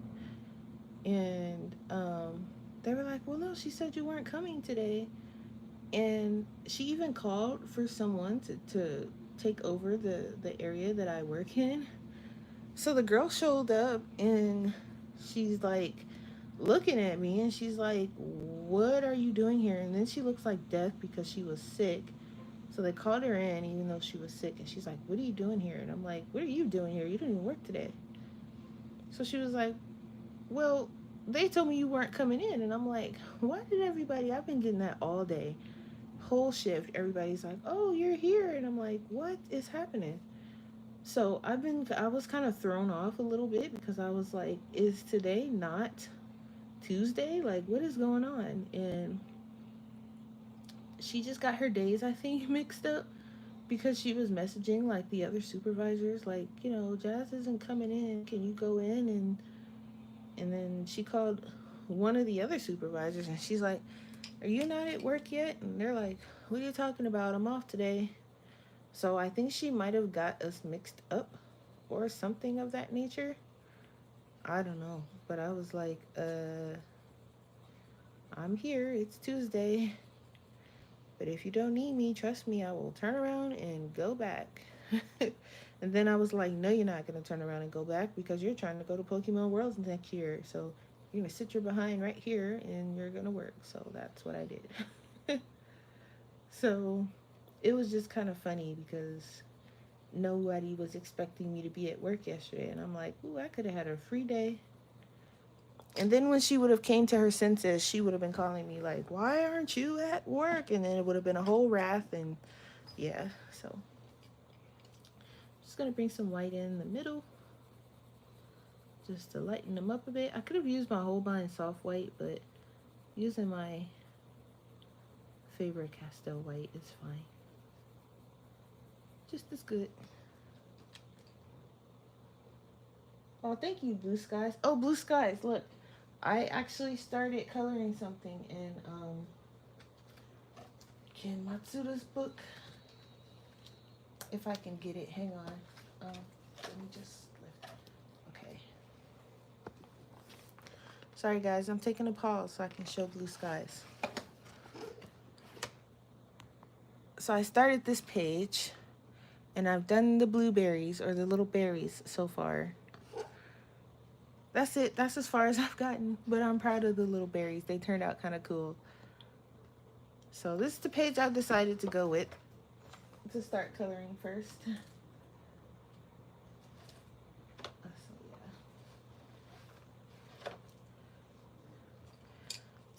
And they were like, "Well, no, she said you weren't coming today." And she even called for someone to take over the area that I work in. So the girl showed up and she's like looking at me and she's like, "What are you doing here?" And then she looks like death because she was sick. So they called her in even though she was sick, and she's like, "What are you doing here?" And I'm like, "What are you doing here? You don't even work today." So she was like, well, they told me you weren't coming in. And I'm like, why did everybody, I've been getting that all day, whole shift. Everybody's like, oh, you're here. And I'm like, what is happening? So I was kind of thrown off a little bit because I was like, is today not Tuesday? Like, what is going on? And she just got her days, I think, mixed up because she was messaging like the other supervisors, like, Jazz isn't coming in. Can you go in? And then she called one of the other supervisors and she's like, are you not at work yet? And they're like, what are you talking about? I'm off today. So I think she might have got us mixed up or something of that nature. I don't know. But I was like, I'm here. It's Tuesday. But if you don't need me, trust me, I will turn around and go back. And then I was like, no, you're not going to turn around and go back because you're trying to go to Pokemon Worlds next year. So you're going to sit your behind right here and you're going to work. So that's what I did. So it was just kind of funny because nobody was expecting me to be at work yesterday. And I'm like, ooh, I could have had a free day. And then when she would have came to her senses, she would have been calling me like, why aren't you at work? And then it would have been a whole wrath. And yeah, so just going to bring some white in the middle just to lighten them up a bit. I could have used my Holbein soft white, but using my favorite Pastel white is fine. Just as good. Oh, thank you, Blue Skies. Oh, Blue Skies, look. I actually started coloring something in Ken Matsuda's book. If I can get it, hang on. Let me just lift. Okay. Sorry, guys. I'm taking a pause so I can show Blue Skies. So I started this page, and I've done the blueberries, or the little berries, so far. That's it. That's as far as I've gotten, but I'm proud of the little berries. They turned out kind of cool. So this is the page I've decided to go with to start coloring first.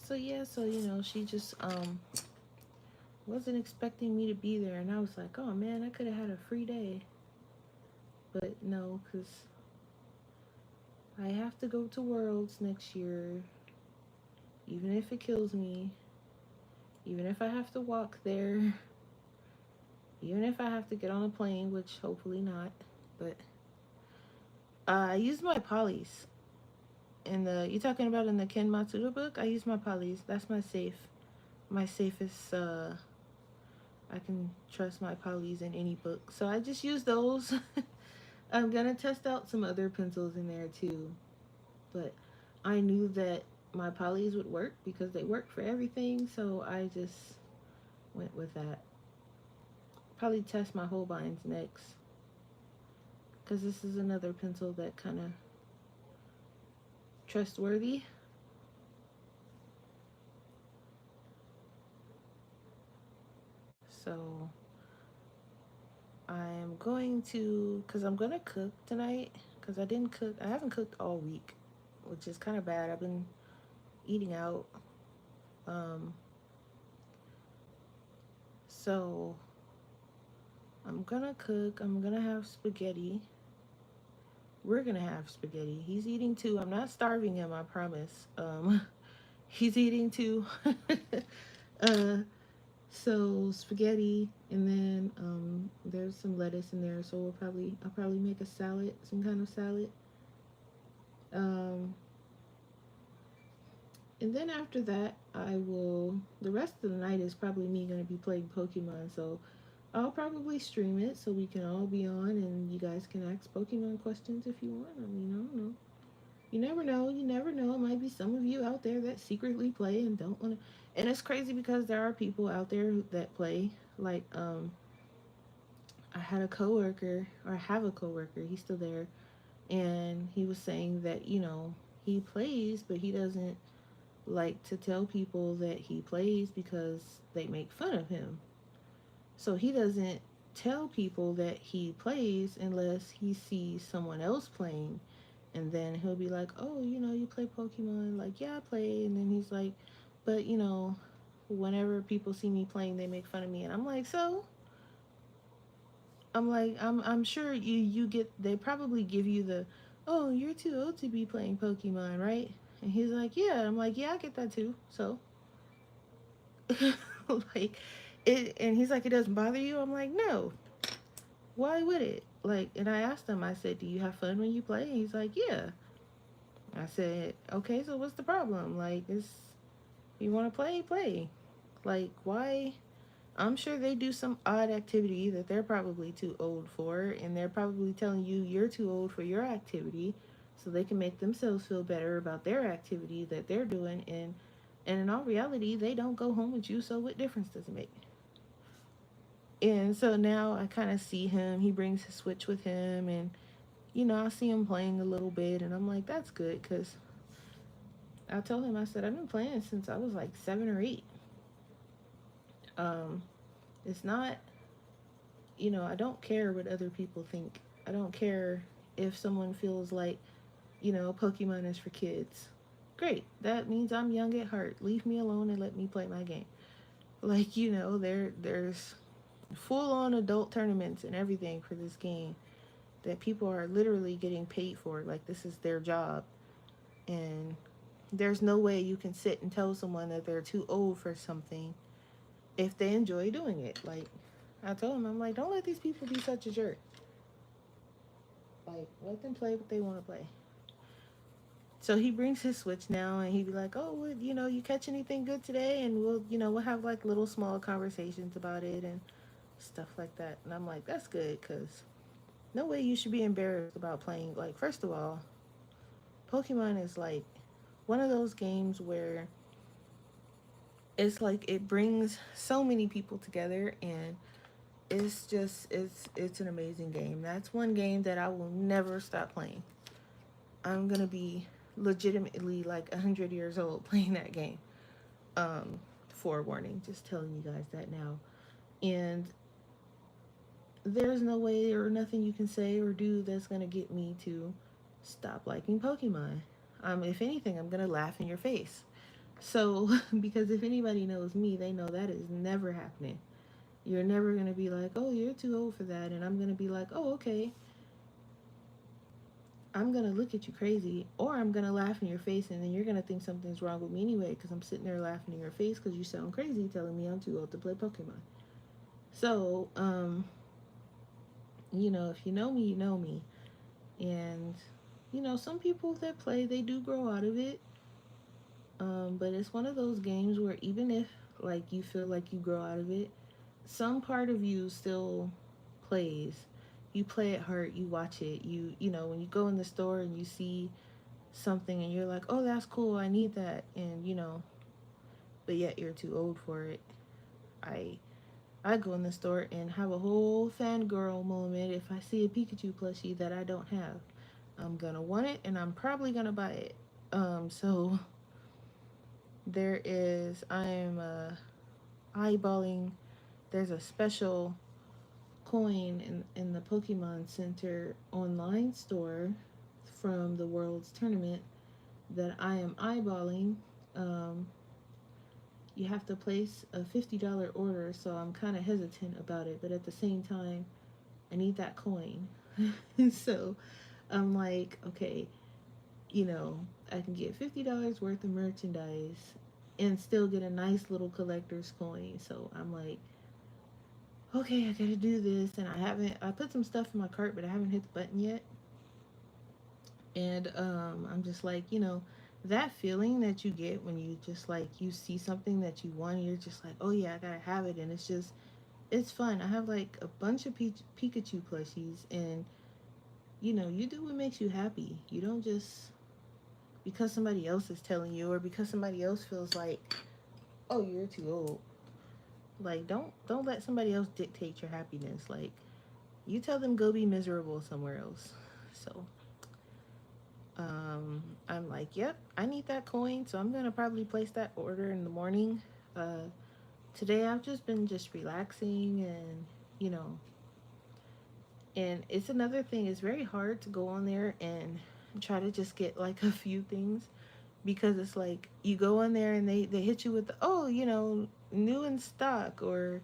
So she just wasn't expecting me to be there, and I was like, oh man, I could have had a free day. But no, because I have to go to Worlds next year, even if it kills me, even if I have to walk there, even if I have to get on a plane, which hopefully not. But I used my polys in the, you talking about in the Ken Matsuda book? I use my polys. That's my safest. I can trust my polys in any book, so I just use those. I'm gonna test out some other pencils in there too, but I knew that my polys would work because they work for everything, so I just went with that. Probably test my Holbeins next, because this is another pencil that kind of trustworthy. So I'm going to, because I'm gonna cook tonight, because I haven't cooked all week, which is kind of bad. I've been eating out. So I'm gonna cook. I'm gonna have spaghetti. We're gonna have spaghetti. He's eating too. I'm not starving him, I promise. He's eating too. uh, so spaghetti, and then there's some lettuce in there. So I'll probably make a salad, some kind of salad. Um, and then after that, the rest of the night is probably me gonna be playing Pokemon. So I'll probably stream it so we can all be on and you guys can ask Pokemon questions if you want. I mean, I don't know. You never know. You never know. It might be some of you out there that secretly play and don't want to. And it's crazy because there are people out there that play. Like, I had a coworker, or I have a coworker. He's still there, and he was saying that he plays, but he doesn't like to tell people that he plays because they make fun of him. So he doesn't tell people that he plays unless he sees someone else playing And then he'll be like, oh, you play Pokemon? Like, yeah, I play. And then he's like, but, whenever people see me playing, they make fun of me. And I'm like, so? I'm like, I'm sure you get, they probably give you the, oh, you're too old to be playing Pokemon, right? And he's like, yeah. I'm like, yeah, I get that too. So, like, and he's like, it doesn't bother you? I'm like, no. Why would it? Like, and I asked him, I said, do you have fun when you play? And he's like, yeah. I said, okay, so what's the problem? Like, you want to play, play. Like, why? I'm sure they do some odd activity that they're probably too old for, and they're probably telling you you're too old for your activity, so they can make themselves feel better about their activity that they're doing. And in all reality, they don't go home with you, so what difference does it make? And so now I kind of see him. He brings his Switch with him, and I see him playing a little bit, and I'm like, that's good, because I told him, I said, I've been playing since I was like 7 or 8. Um, it's not, I don't care what other people think. I don't care if someone feels like, Pokemon is for kids. Great. That means I'm young at heart. Leave me alone and let me play my game. Like, there's full on adult tournaments and everything for this game that people are literally getting paid for. Like, this is their job. And there's no way you can sit and tell someone that they're too old for something if they enjoy doing it. Like, I told him, I'm like, don't let these people be such a jerk. Like, let them play what they want to play. So he brings his Switch now, and he'd be like, oh, well, you catch anything good today? And we'll have like little small conversations about it and stuff like that. And I'm like, that's good, because no way you should be embarrassed about playing. Like, first of all, Pokemon is like one of those games where it's like it brings so many people together, and it's an amazing game. That's one game that I will never stop playing. I'm gonna be legitimately like 100 years old playing that game. Um, Forewarning, just telling you guys that now. And there's no way or nothing you can say or do that's gonna get me to stop liking Pokemon. If anything, I'm gonna laugh in your face. So, because if anybody knows me, they know that is never happening. You're never gonna be like, oh, you're too old for that, and I'm gonna be like, oh, okay. I'm gonna look at you crazy, or I'm gonna laugh in your face, and then you're gonna think something's wrong with me anyway, because I'm sitting there laughing in your face because you sound crazy telling me I'm too old to play Pokemon. So, if you know me, you know me. And, some people that play, they do grow out of it. But it's one of those games where even if, like, you feel like you grow out of it, some part of you still plays. You play at heart, you watch it. When you go in the store and you see something and you're like, oh, that's cool, I need that. And, but yet you're too old for it. I I go in the store and have a whole fangirl moment if I see a Pikachu plushie that I don't have. I'm gonna want it and I'm probably gonna buy it. So I'm eyeballing, there's a special coin in the Pokemon Center online store from the World's Tournament that I am eyeballing. Um, you have to place a $50 order, so I'm kind of hesitant about it, but at the same time, I need that coin. So I'm like, okay, you know, I can get $50 worth of merchandise and still get a nice little collector's coin. So I'm like, okay, I gotta do this. And I put some stuff in my cart, but I haven't hit the button yet. And I'm just like, that feeling that you get when you just like, you see something that you want, and you're just like, oh yeah, I gotta have it. And it's fun. I have like a bunch of Pikachu plushies, and you do what makes you happy. You don't just, because somebody else is telling you, or because somebody else feels like, oh, you're too old. Like, don't let somebody else dictate your happiness. Like, you tell them go be miserable somewhere else. So I'm like, yep, I need that coin, so I'm gonna probably place that order in the morning. uh Today I've just been relaxing, and you know and it's another thing, it's very hard to go on there and try to just get like a few things, because it's like you go on there and they hit you with the, oh, new in stock, or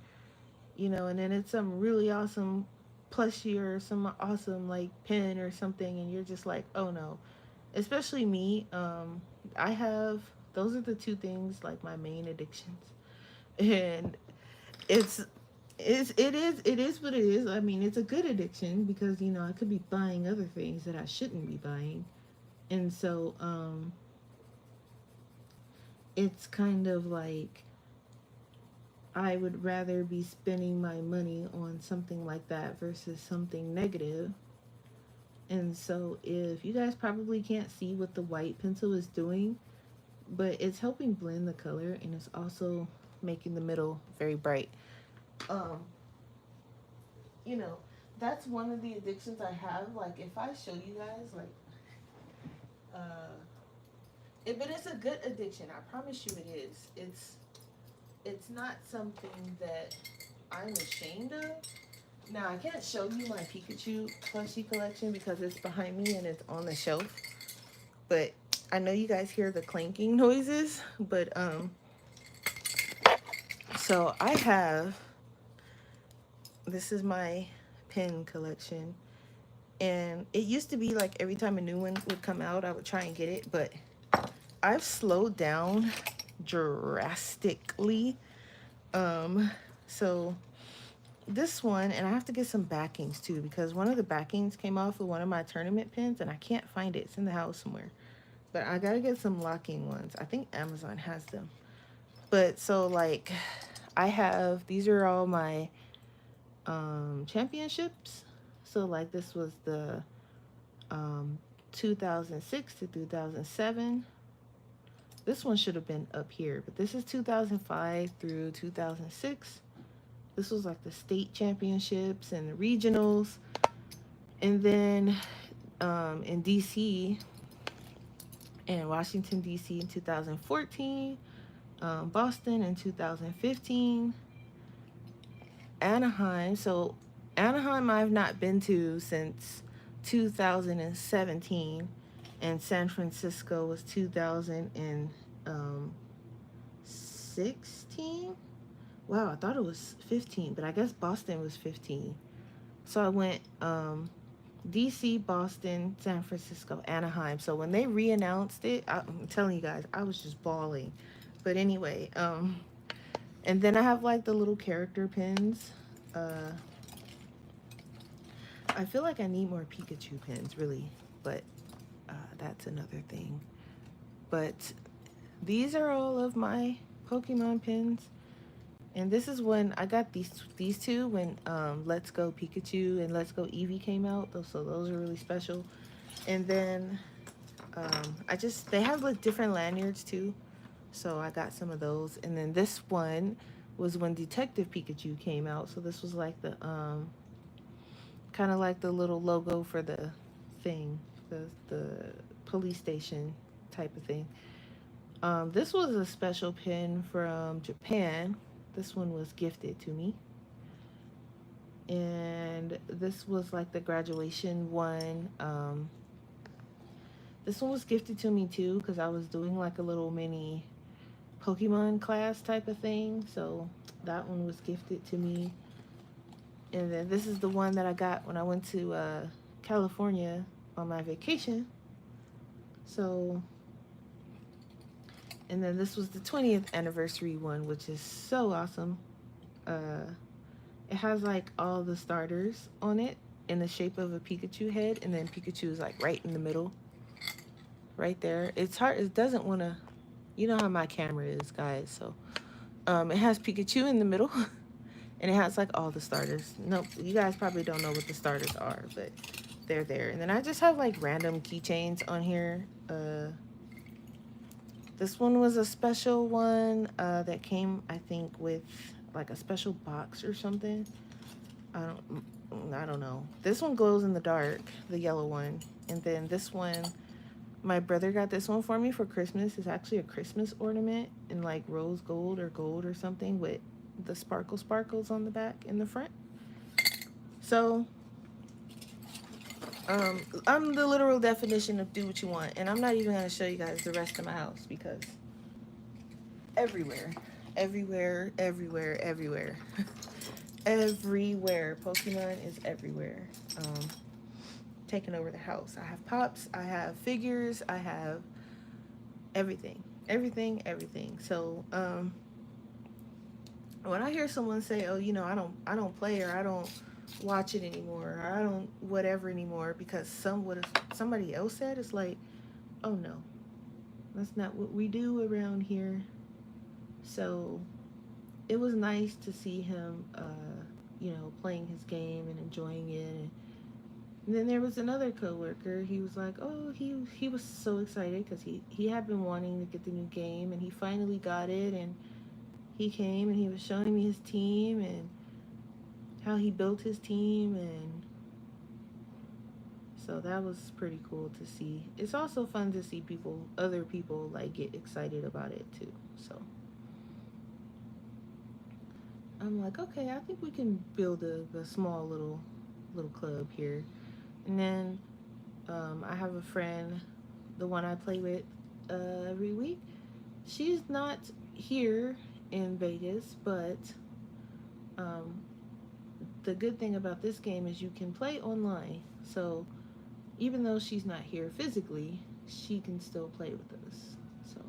and then it's some really awesome plushie or some awesome like pen or something, and you're just like, oh no. Especially me, I have, those are the two things, like my main addictions. And it's it is what it is. I mean, it's a good addiction because I could be buying other things that I shouldn't be buying. And so it's kind of like I would rather be spending my money on something like that versus something negative. And so if you guys probably can't see what the white pencil is doing, but it's helping blend the color, and it's also making the middle very bright. Um, you know, that's one of the addictions I have. Like if I show you guys, like, uh, but it's a good addiction. I promise you, it is. It's not something that I'm ashamed of. Now I can't show you my Pikachu plushie collection because it's behind me and it's on the shelf. But I know you guys hear the clanking noises. But so I have, this is my pen collection. And it used to be like every time a new one would come out, I would try and get it. But I've slowed down drastically. So this one, and I have to get some backings too, because one of the backings came off of one of my tournament pins and I can't find it. It's in the house somewhere. But I gotta get some locking ones. I think Amazon has them. But so like I have, these are all my championships. So like this was the um 2006 to 2007. This one should have been up here, but this is 2005 through 2006. This was like the state championships and the regionals. And then in DC and Washington, D.C. in 2014, Boston in 2015, Anaheim. So Anaheim I've not been to since 2017, and San Francisco was 2016. Wow, I thought it was 15, but I guess Boston was 15. So I went DC, Boston, San Francisco, Anaheim. So when they re-announced it, I'm telling you guys, I was just bawling. But anyway, and then I have like the little character pins. Uh, I feel like I need more Pikachu pins, really, but that's another thing. But these are all of my Pokemon pins. And this is when I got these two when Let's Go Pikachu and Let's Go Eevee came out. So those are really special. And then they have like different lanyards too. So I got some of those. And then this one was when Detective Pikachu came out. So this was like the kind of like the little logo for the thing, the police station type of thing. This was a special pin from Japan. This one was gifted to me. And this was like the graduation one. This one was gifted to me too because I was doing like a little mini Pokemon class type of thing. So that one was gifted to me. And then this is the one that I got when I went to California on my vacation. So, and then this was the 20th anniversary one, which is so awesome. It has like all the starters on it in the shape of a Pikachu head, and then Pikachu is like right in the middle, right there. It's hard. It doesn't want to. You know how my camera is, guys. So, it has Pikachu in the middle, and it has like all the starters. Nope, you guys probably don't know what the starters are, but they're there. And then I just have like random keychains on here. This one was a special one that came, I think, with like a special box or something. I don't know. This one glows in the dark, the yellow one. And then this one, my brother got this one for me for Christmas. It's actually a Christmas ornament in like rose gold or something with the sparkles on the back and the front. So I'm the literal definition of do what you want, and I'm not even gonna show you guys the rest of my house because everywhere, everywhere, everywhere, everywhere, everywhere. Pokemon is everywhere. Um, Taking over the house. I have pops. I have figures. I have everything, everything, everything. So when I hear someone say, "Oh, I don't play or I don't watch it anymore, or I don't whatever anymore," because somebody else said, it's like, oh no, that's not what we do around here. So it was nice to see him, playing his game and enjoying it. And then there was another coworker. He was like, "Oh, he was so excited because he had been wanting to get the new game, and he finally got it." And he came and he was showing me his team and how he built his team, and so that was pretty cool to see. It's also fun to see other people like get excited about it too. So I'm like, okay, I think we can build a small little club here. And then I have a friend, the one I play with every week. She's not here in Vegas, but um, the good thing about this game is you can play online. So even though she's not here physically, she can still play with us. So,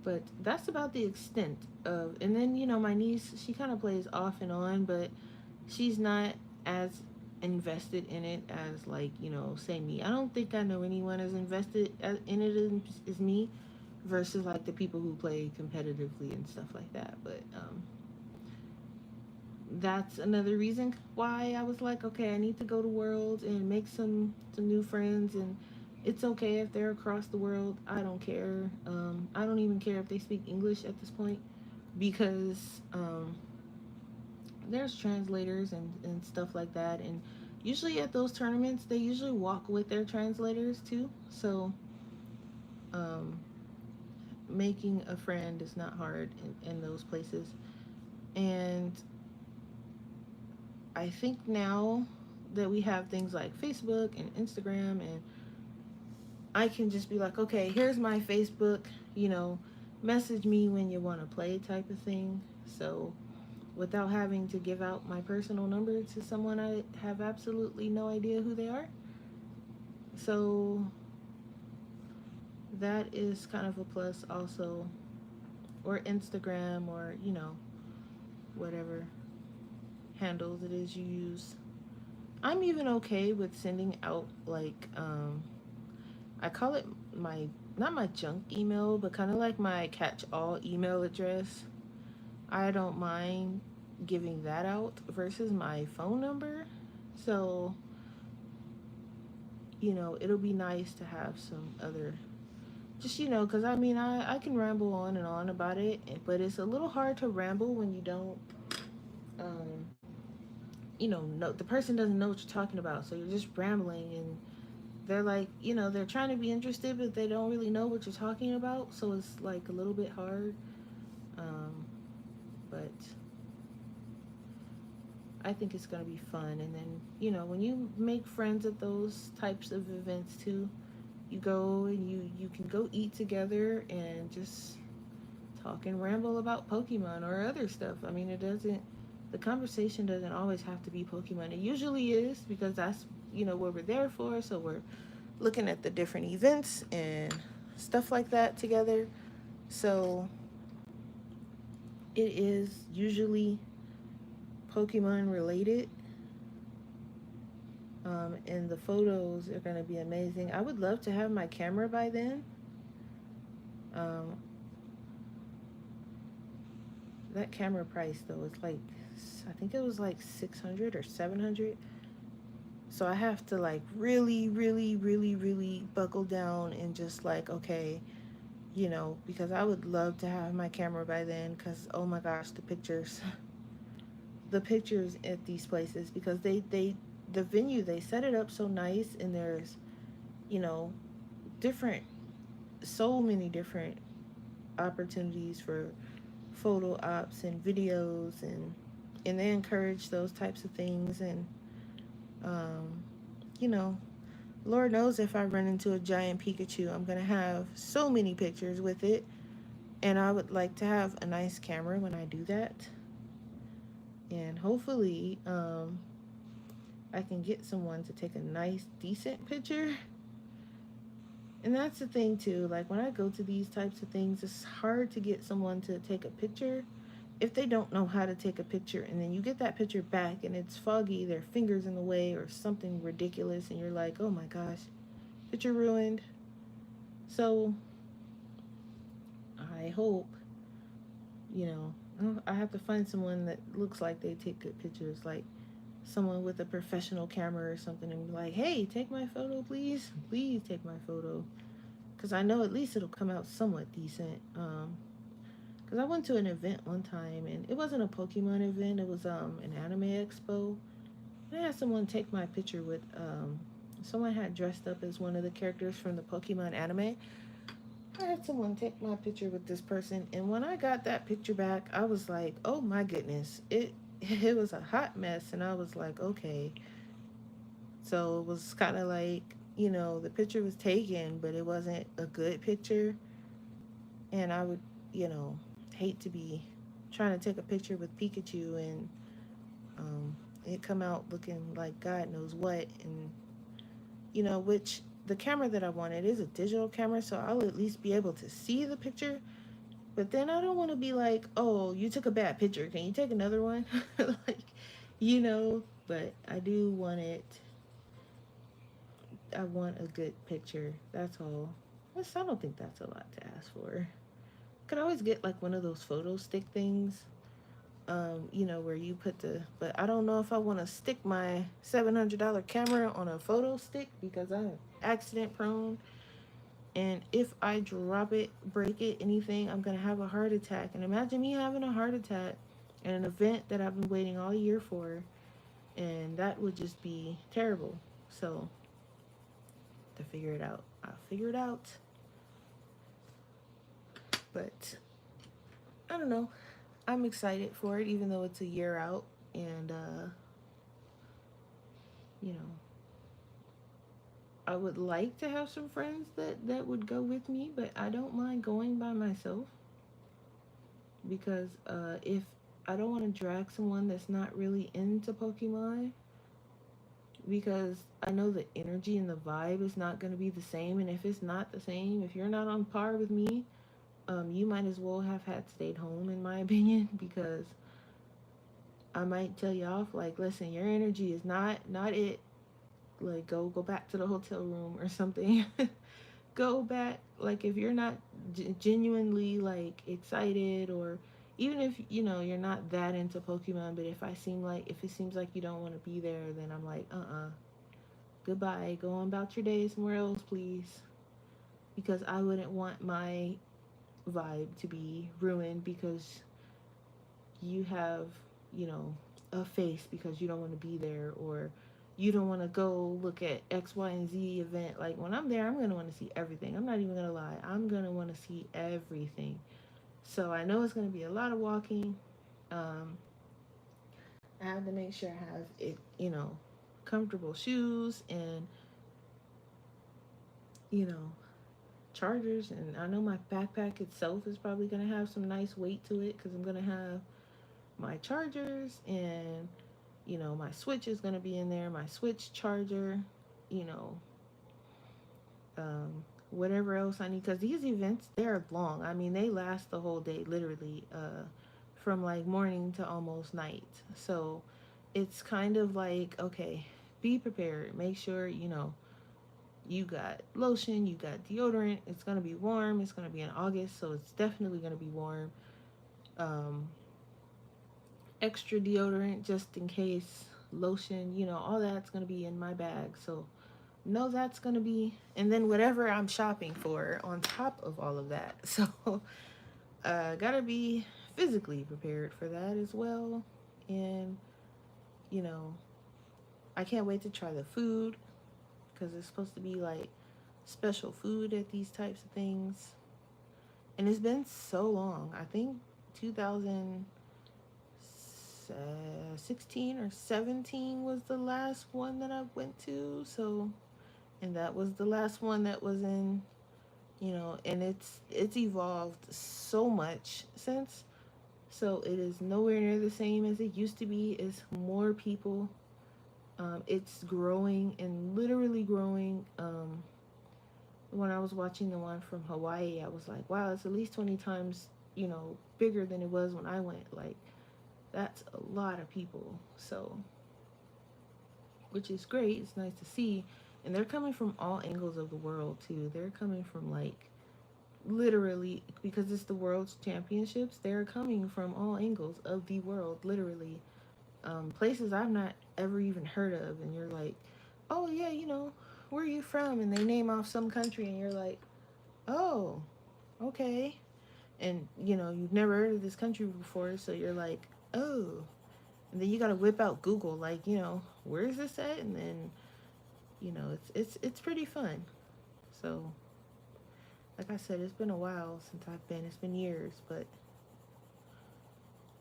but that's about the extent of. And then my niece, she kind of plays off and on, but she's not as invested in it as like say me. I don't think I know anyone as invested in it as me, versus like the people who play competitively and stuff like that. But that's another reason why I was like, okay, I need to go to Worlds and make some new friends. And it's okay if they're across the world. I don't care. I don't even care if they speak English at this point, because there's translators and stuff like that. And usually at those tournaments, they usually walk with their translators too. So um, making a friend is not hard in those places. And I think now that we have things like Facebook and Instagram, and I can just be like, okay, here's my Facebook, message me when you want to play type of thing. So without having to give out my personal number to someone I have absolutely no idea who they are. So that is kind of a plus also. Or Instagram, or whatever handles it is you use. I'm even okay with sending out like I call it my not my junk email, but kind of like my catch all email address. I don't mind giving that out versus my phone number. So, it'll be nice to have some other, just, because I mean, I can ramble on and on about it, but it's a little hard to ramble when you don't, um, know, the person doesn't know what you're talking about. So you're just rambling, and they're like, they're trying to be interested, but they don't really know what you're talking about. So it's like a little bit hard. Um, but I think it's going to be fun. And then, when you make friends at those types of events too, you go and you can go eat together and just talk and ramble about Pokemon or other stuff. I mean, the conversation doesn't always have to be Pokemon. It usually is, because that's, what we're there for. So we're looking at the different events and stuff like that together. So it is usually Pokemon related. And the photos are going to be amazing. I would love to have my camera by then. Um, that camera price though is like, I think it was like 600 or 700. So I have to like really, really, really, really buckle down and just like, okay, because I would love to have my camera by then, because oh my gosh, the pictures at these places, because the venue, they set it up so nice, and there's, you know, different, so many different opportunities for photo ops and videos, and they encourage those types of things. And you know, Lord knows if I run into a giant Pikachu, I'm gonna have so many pictures with it. And I would like to have a nice camera when I do that. And hopefully, I can get someone to take a nice, decent picture. And that's the thing too. Like when I go to these types of things, it's hard to get someone to take a picture if they don't know how to take a picture. And then you get that picture back and it's foggy, their fingers in the way or something ridiculous, and you're like, oh my gosh, picture ruined. So I hope, you know, I have to find someone that looks like they take good pictures, like someone with a professional camera or something, and be like, hey, take my photo, please. Please take my photo. Because I know at least it'll come out somewhat decent. Because I went to an event one time, and it wasn't a Pokemon event, it was an anime expo. And I had someone take my picture with, someone had dressed up as one of the characters from the Pokemon anime. I had someone take my picture with this person, and when I got that picture back, I was like, "Oh my goodness!" It was a hot mess, and I was like, "Okay." So it was kind of like, the picture was taken, but it wasn't a good picture, and I would, you know, hate to be trying to take a picture with Pikachu and um, it come out looking like God knows what, and which the camera that I wanted is a digital camera, so I'll at least be able to see the picture. But then I don't want to be like, oh, you took a bad picture. Can you take another one? Like, but I do want it. I want a good picture. That's all. I don't think that's a lot to ask for. Could always get like one of those photo stick things, where you put but I don't know if I want to stick my $700 camera on a photo stick because I'm accident prone. And if I drop it, break it, anything, I'm going to have a heart attack. And imagine me having a heart attack at an event that I've been waiting all year for. And that would just be terrible. So, to figure it out, I'll figure it out. But, I don't know. I'm excited for it, even though it's a year out. And, you know, I would like to have some friends that would go with me, but I don't mind going by myself because if I don't want to drag someone that's not really into Pokemon, because I know the energy and the vibe is not going to be the same. And if it's not the same, if you're not on par with me, you might as well have had stayed home, in my opinion, because I might tell you off like, listen, your energy is not it. Like, go back to the hotel room or something. Go back, like if you're not genuinely like excited, or even if you're not that into Pokemon, but if it seems like you don't want to be there, then I'm like, goodbye, go on about your day somewhere else, please. Because I wouldn't want my vibe to be ruined because you have, you know a face because you don't want to be there, or you don't want to go look at X, Y, and Z event. Like when I'm there, I'm going to want to see everything. I'm not even going to lie. I'm going to want to see everything. So I know it's going to be a lot of walking. Um, I have to make sure I have comfortable shoes and, you know, chargers. And I know my backpack itself is probably going to have some nice weight to it because I'm going to have my chargers and, my Switch is going to be in there, my Switch charger, you know, whatever else I need. Because these events, they're long. I mean, they last the whole day, literally, from like morning to almost night. So it's kind of like, okay, be prepared. Make sure, you got lotion, you got deodorant. It's going to be warm. It's going to be in August, so it's definitely going to be warm. Um, Extra deodorant just in case, lotion, all that's going to be in my bag. So, know that's going to be, and then whatever I'm shopping for on top of all of that. So, gotta be physically prepared for that as well. And, you know, I can't wait to try the food because it's supposed to be like special food at these types of things. And it's been so long. I think 2000. 16 or 17 was the last one that I went to. So, and that was the last one that was in, and it's evolved so much since. So it is nowhere near the same as it used to be. It's more people. It's growing and literally growing. When I was watching the one from Hawaii, I was like, wow, it's at least 20 times, bigger than it was when I went. Like, that's a lot of people. So, which is great. It's nice to see. And they're coming from all angles of the world, too. They're coming from, like, literally, because it's the world's championships, they're coming from all angles of the world, literally. Places I've not ever even heard of. And you're like, oh, yeah, where are you from? And they name off some country, and you're like, oh, okay. And, you've never heard of this country before, so you're like, oh. And then you got to whip out Google, like, where is this at? And then, it's pretty fun. So, like I said, it's been a while since I've been. It's been years, but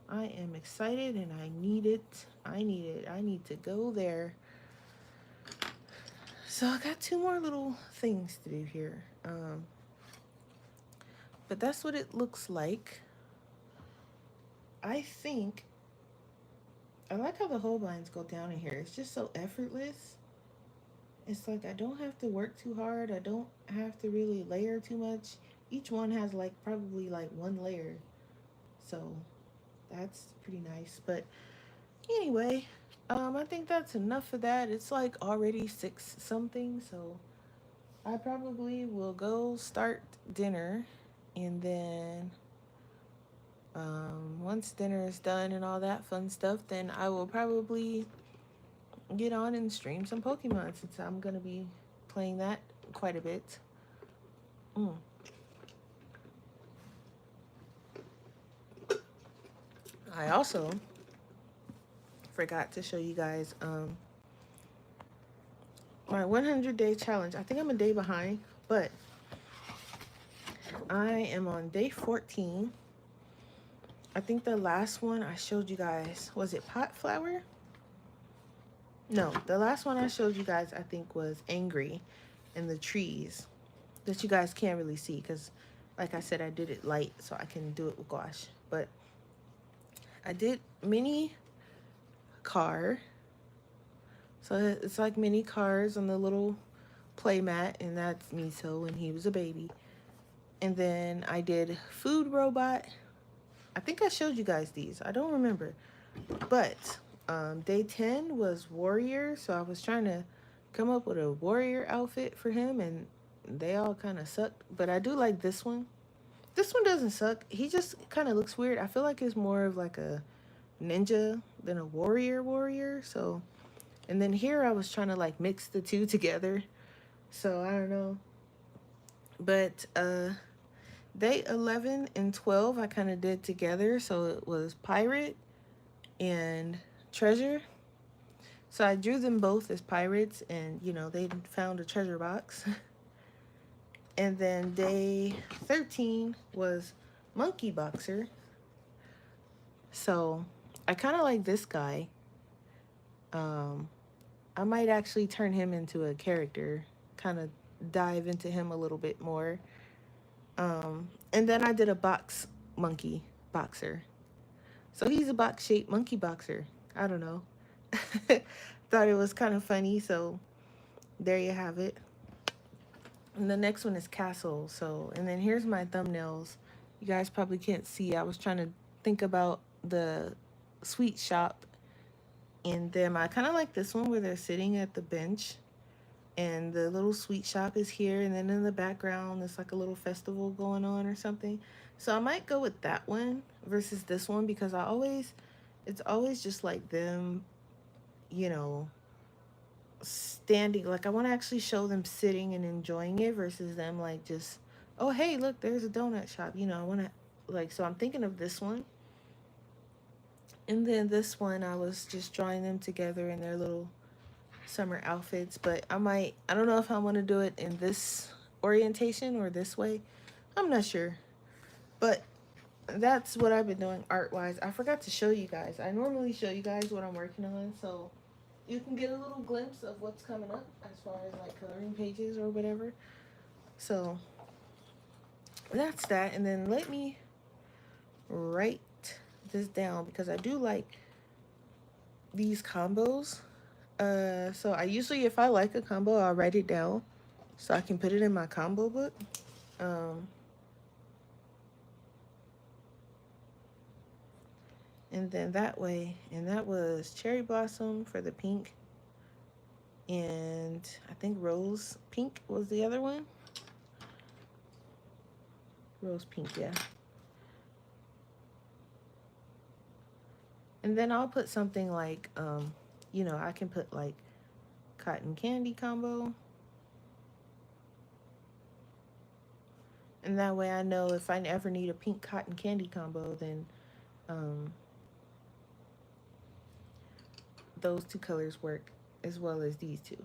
I am excited and I need it. I need to go there. So I got two more little things to do here. But that's what it looks like. I think I like how the Holbeins go down in here. It's just so effortless. It's like I don't have to work too hard. I don't have to really layer too much. Each one has like probably like one layer. So that's pretty nice. But anyway, I think that's enough of that. It's like already 6 something, so I probably will go start dinner, and then once dinner is done and all that fun stuff, then I will probably get on and stream some Pokemon since I'm gonna be playing that quite a bit. I also forgot to show you guys my 100-day challenge. I think I'm a day behind, but I am on day 14. I think the last one I showed you guys, was it pot flower? No, the last one I showed you guys, I think, was angry in the trees that you guys can't really see because, like I said, I did it light so I can do it with gouache. But I did mini car. So it's like mini cars on the little play mat, and that's Miso when he was a baby. And then I did food robot. I think I showed you guys these. I don't remember. But day 10 was warrior. So I was trying to come up with a warrior outfit for him, and they all kind of sucked. But I do like this one. This one doesn't suck. He just kind of looks weird. I feel like it's more of like a ninja than a warrior. So, and then here I was trying to like mix the two together. So I don't know. But day 11 and 12 I kind of did together. So it was pirate and treasure. So I drew them both as pirates, and they found a treasure box. And then day 13 was monkey boxer. So I kind of like this guy. I might actually turn him into a character, kind of dive into him a little bit more. And then I did a box monkey boxer. So he's a box-shaped monkey boxer. I don't know. Thought it was kind of funny, so there you have it. And the next one is castle. So, and then here's my thumbnails. You guys probably can't see. I was trying to think about the sweet shop in them. I kind of like this one where they're sitting at the bench and the little sweet shop is here, and then in the background there's like a little festival going on or something. So I might go with that one versus this one because it's always just like them, standing. Like I want to actually show them sitting and enjoying it versus them like just, oh hey, look, there's a donut shop. I want to like, so I'm thinking of this one. And then this one I was just drawing them together in their little summer outfits, but I don't know if I want to do it in this orientation or this way. I'm not sure. But that's what I've been doing art wise. I forgot to show you guys. I normally show you guys what I'm working on, so you can get a little glimpse of what's coming up as far as like coloring pages or whatever. So that's that. And then let me write this down because I do like these combos. So I usually, if I like a combo, I'll write it down so I can put it in my combo book. Um, and then that way, and that was cherry blossom for the pink, and I think rose pink was the other one. Rose pink, yeah. And then I'll put something like, you know, I can put like cotton candy combo. And that way I know if I ever need a pink cotton candy combo, then um, those two colors work as well as these two.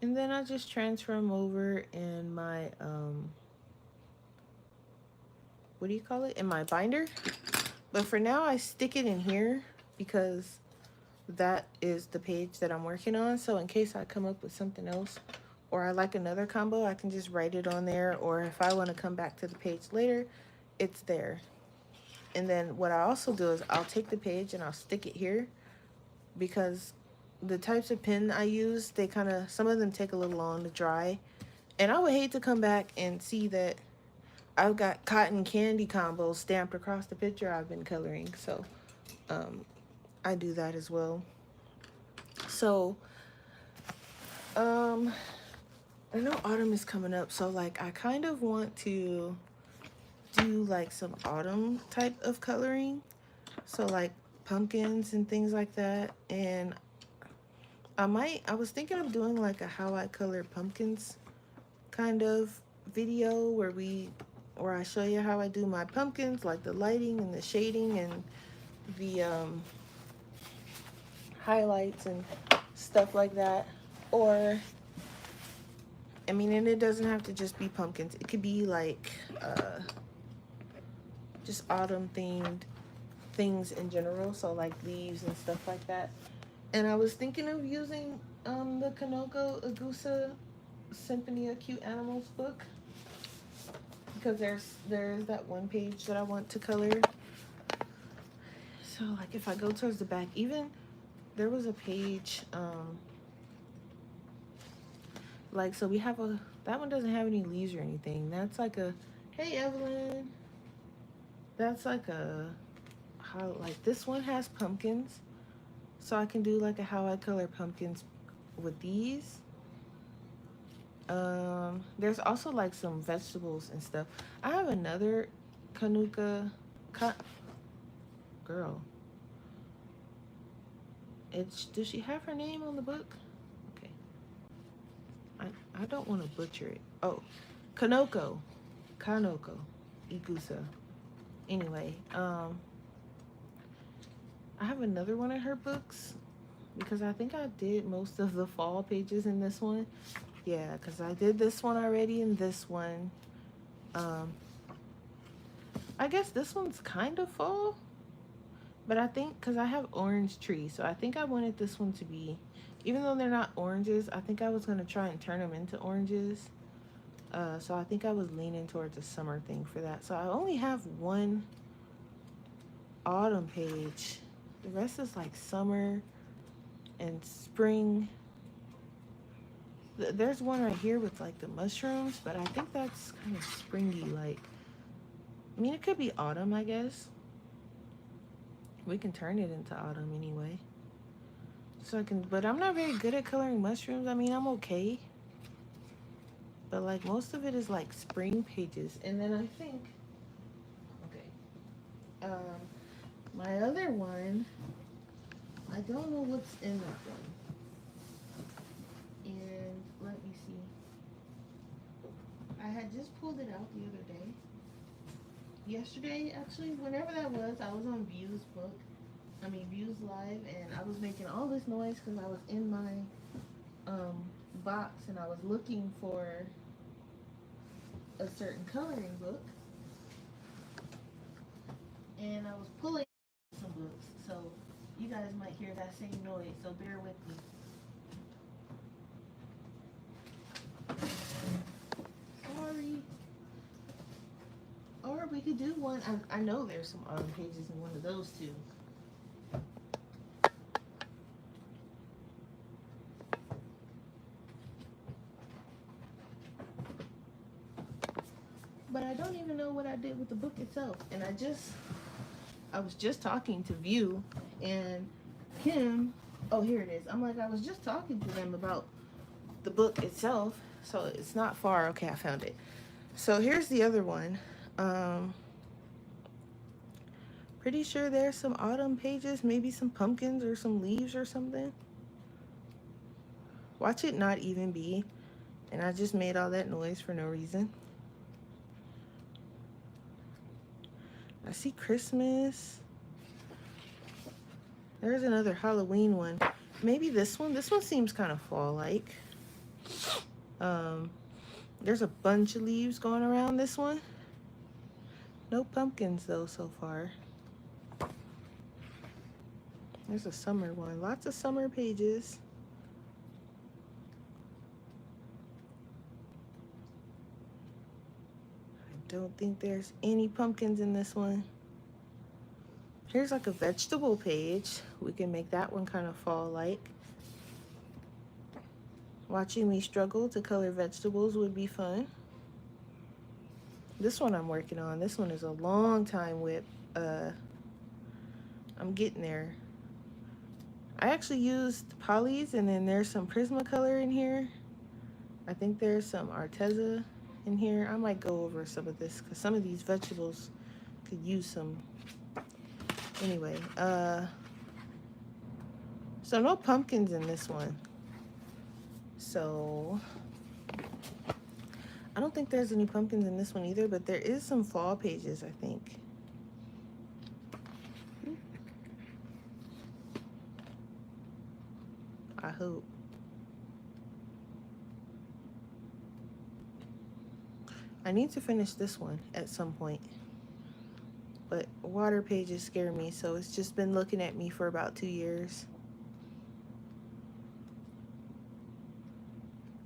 And then I just transfer them over in my, what do you call it? In my binder. But for now, I stick it in here because that is the page that I'm working on. So in case I come up with something else or I like another combo, I can just write it on there. Or if I want to come back to the page later, it's there. And then what I also do is I'll take the page and I'll stick it here because the types of pen I use, they kind of, some of them take a little long to dry. And I would hate to come back and see that I've got cotton candy combos stamped across the picture I've been coloring. So I do that as well. So I know autumn is coming up, so like I kind of want to do like some autumn type of coloring. So like pumpkins and things like that. And I was thinking of doing like a how I color pumpkins kind of video where I show you how I do my pumpkins, like the lighting and the shading and the highlights and stuff like that. Or I mean, and it doesn't have to just be pumpkins. It could be like just autumn themed things in general. So like leaves and stuff like that. And I was thinking of using the Kanoko Agusa Symphony of Cute Animals book because there's that one page that I want to color. So like if I go towards the back, even there was a page like, so we have that one doesn't have any leaves or anything. That's like a, hey Evelyn, that's like a how, like this one has pumpkins, so I can do like a how I color pumpkins with these. There's also like some vegetables and stuff. I have another Kanuka girl. Does she have her name on the book? Okay. I don't want to butcher it. Oh, Kanoko Igusa. Anyway, I have another one of her books because I think I did most of the fall pages in this one. Yeah, because I did this one already and this one. I guess this one's kind of fall, but I think because I have orange trees, so I think I wanted this one to be, even though they're not oranges, I think I was going to try and turn them into oranges. So I think I was leaning towards a summer thing for that. So I only have one autumn page. The rest is like summer and spring. There's one right here with like the mushrooms, but I think that's kind of springy. Like, I mean, it could be autumn, I guess. We can turn it into autumn anyway. So I can, but I'm not very good at coloring mushrooms. I mean, I'm okay. But like most of it is like spring pages. And then I think, okay, my other one, I don't know what's in that one. And let me see. I had just pulled it out the other day. Yesterday, actually, whenever that was, I was on Views Live, and I was making all this noise because I was in my box and I was looking for a certain coloring book, and I was pulling some books, so you guys might hear that same noise, so bear with me. Sorry. Or we could do one. I know there's some autumn pages in one of those too. But I don't even know what I did with the book itself. And I was just talking to View and Kim. Oh, here it is. I'm like, I was just talking to them about the book itself. So it's not far. Okay, I found it. So here's the other one. Pretty sure there's some autumn pages, maybe some pumpkins or some leaves or something. Watch it not even be. And I just made all that noise for no reason. I see Christmas. There's another Halloween one. Maybe this one. This one seems kind of fall-like. There's a bunch of leaves going around this one. No pumpkins though so far. There's a summer one. Lots of summer pages. I don't think there's any pumpkins in this one. Here's like a vegetable page. We can make that one kind of fall-like. Watching me struggle to color vegetables would be fun. This one I'm working on. This one is a long time whip. I'm getting there. I actually used polys, and then there's some Prismacolor in here. I think there's some Arteza in here. I might go over some of this because some of these vegetables could use some. Anyway, so no pumpkins in this one. So I don't think there's any pumpkins in this one either, but there is some fall pages, I think. I hope. I need to finish this one at some point. But water pages scare me, so it's just been looking at me for about 2 years.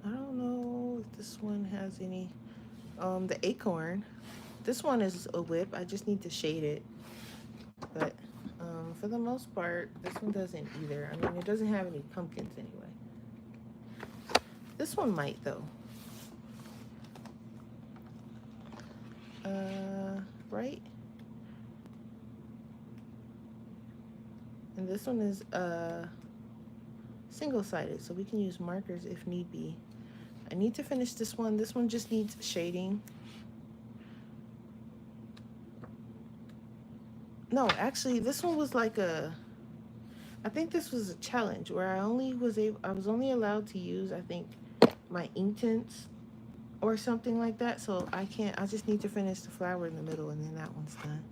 I don't know if this one has any. The acorn. This one is a whip. I just need to shade it. But for the most part, this one doesn't either. I mean, it doesn't have any pumpkins anyway. This one might though. Right? And this one is single-sided, so we can use markers if need be. I need to finish this one. This one just needs shading. No, actually, this one was like I think this was a challenge where I was only allowed to use, I think, my Inktense or something like that. So I just need to finish the flower in the middle, and then that one's done.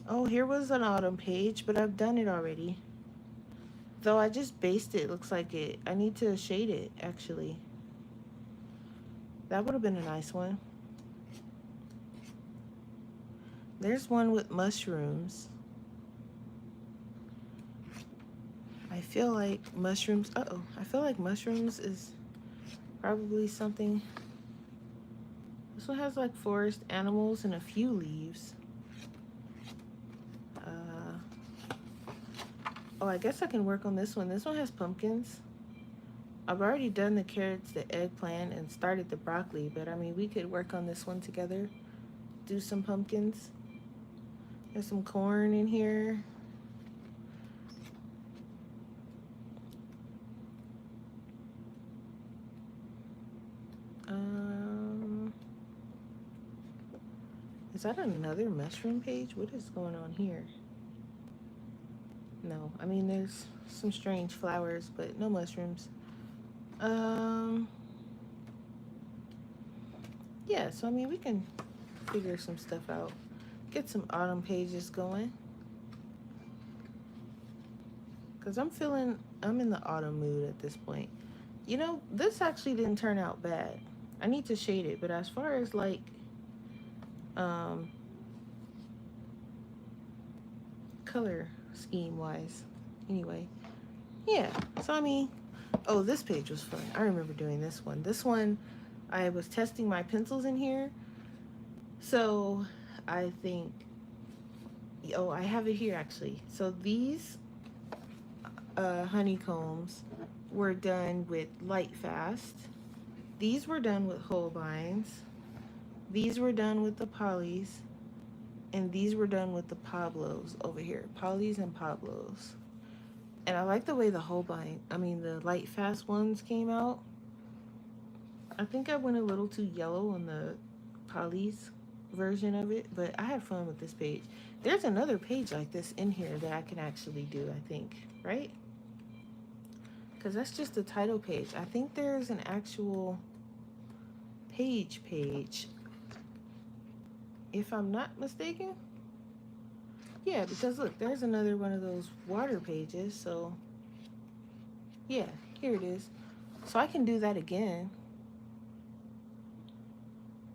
Oh, here was an autumn page, but I've done it already. Though I just based it, looks like it. I need to shade it, actually. That would have been a nice one. There's one with mushrooms. I feel like mushrooms, I feel like mushrooms is probably something. This one has like forest animals and a few leaves. Oh, I guess I can work on this one. This one has pumpkins. I've already done the carrots, the eggplant, and started the broccoli, but I mean, we could work on this one together. Do some pumpkins. There's some corn in here. Is that another mushroom page? What is going on here? No, I mean, there's some strange flowers, but no mushrooms. Yeah, so I mean, we can figure some stuff out. Get some autumn pages going. Because I'm in the autumn mood at this point. You know, this actually didn't turn out bad. I need to shade it, but as far as like um color scheme wise, anyway. Yeah. So I mean, oh, this page was fun. I remember doing this one. This one, I was testing my pencils in here. So I think, oh, I have it here actually. So these honeycombs were done with light fast. These were done with Holbeins. These were done with the polys. And these were done with the Pablos over here. Polys and Pablos. And I like the way the the light fast ones came out. I think I went a little too yellow on the polys version of it, but I had fun with this page. There's another page like this in here that I can actually do, I think, right? Because that's just the title page. I think there's an actual page, if I'm not mistaken. Yeah, because look, there's another one of those water pages. So, yeah, here it is. So I can do that again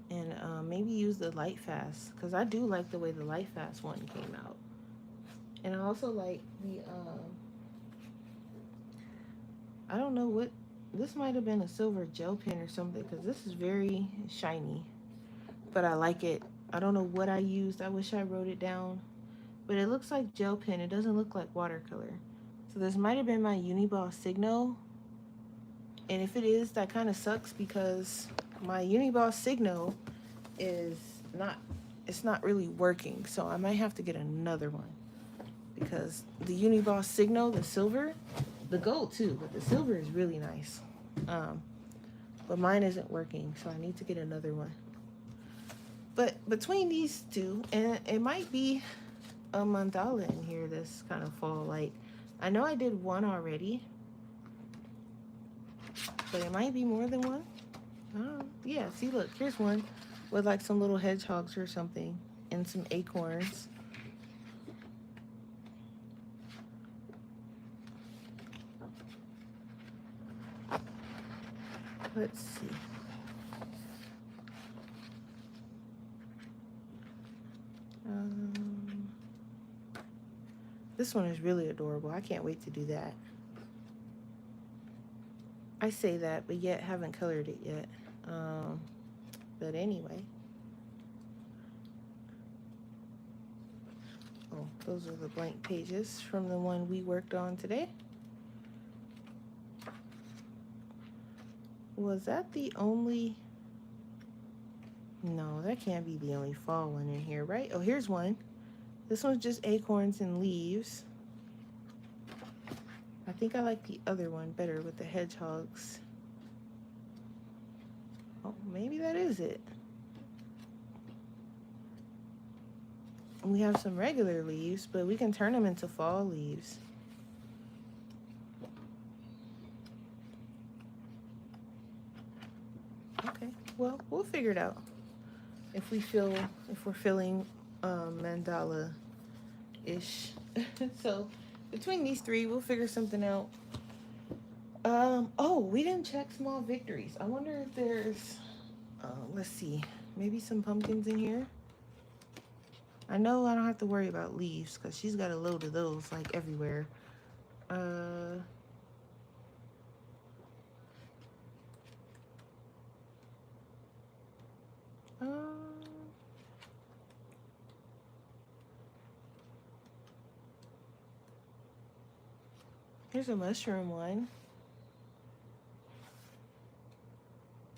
and maybe use the light fast because I do like the way the light fast one came out. And I also like the, I don't know what, this might have been a silver gel pen or something because this is very shiny, but I like it. I don't know what I used. I wish I wrote it down, but it looks like gel pen. It doesn't look like watercolor. So this might have been my Uniball Signo. And if it is, that kind of sucks because my Uniball Signo is not, it's not really working. So I might have to get another one because the Uniball Signo, the silver, the gold too, but the silver is really nice. But mine isn't working, so I need to get another one. But between these two, and it might be a mandala in here this kind of fall. Like, I know I did one already, but it might be more than one. Yeah, see, look, here's one with like some little hedgehogs or something and some acorns. Let's see. This one is really adorable. I can't wait to do that. I say that, but yet haven't colored it yet. But anyway. Oh, those are the blank pages from the one we worked on today. Was that the only... No, that can't be the only fall one in here, right? Oh, here's one. This one's just acorns and leaves. I think I like the other one better with the hedgehogs. Oh, maybe that is it. We have some regular leaves, but we can turn them into fall leaves. Okay, well, we'll figure it out. If we're feeling mandala-ish. So between these three, we'll figure something out. Oh, we didn't check small victories. I wonder if there's, let's see, maybe some pumpkins in here. I know I don't have to worry about leaves because she's got a load of those like everywhere. Here's a mushroom one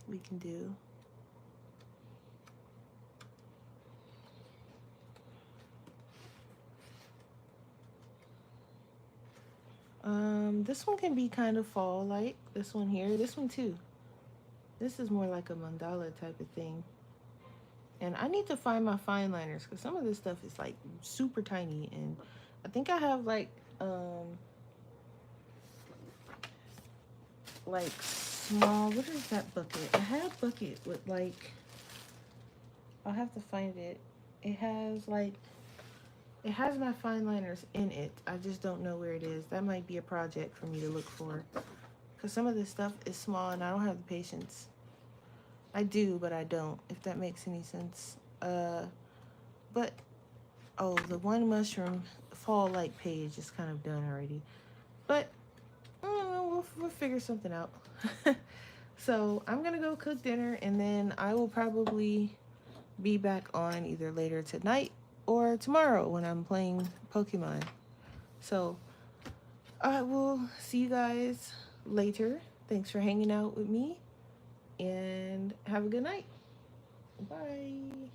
we can do. This one can be kind of fall-like. This one here, this one too. This is more like a mandala type of thing. And I need to find my fine liners because some of this stuff is like super tiny. And I think I have like small, what is that bucket? I had a bucket with like, I'll have to find it. It has my fine liners in it. I just don't know where it is. That might be a project for me to look for. because some of this stuff is small and I don't have the patience. I do, but I don't, if that makes any sense. But, oh, the one mushroom fall like page is kind of done already. But, we'll figure something out. So, I'm going to go cook dinner, and then I will probably be back on either later tonight or tomorrow when I'm playing Pokemon. So, I will see you guys later. Thanks for hanging out with me, and have a good night. Bye.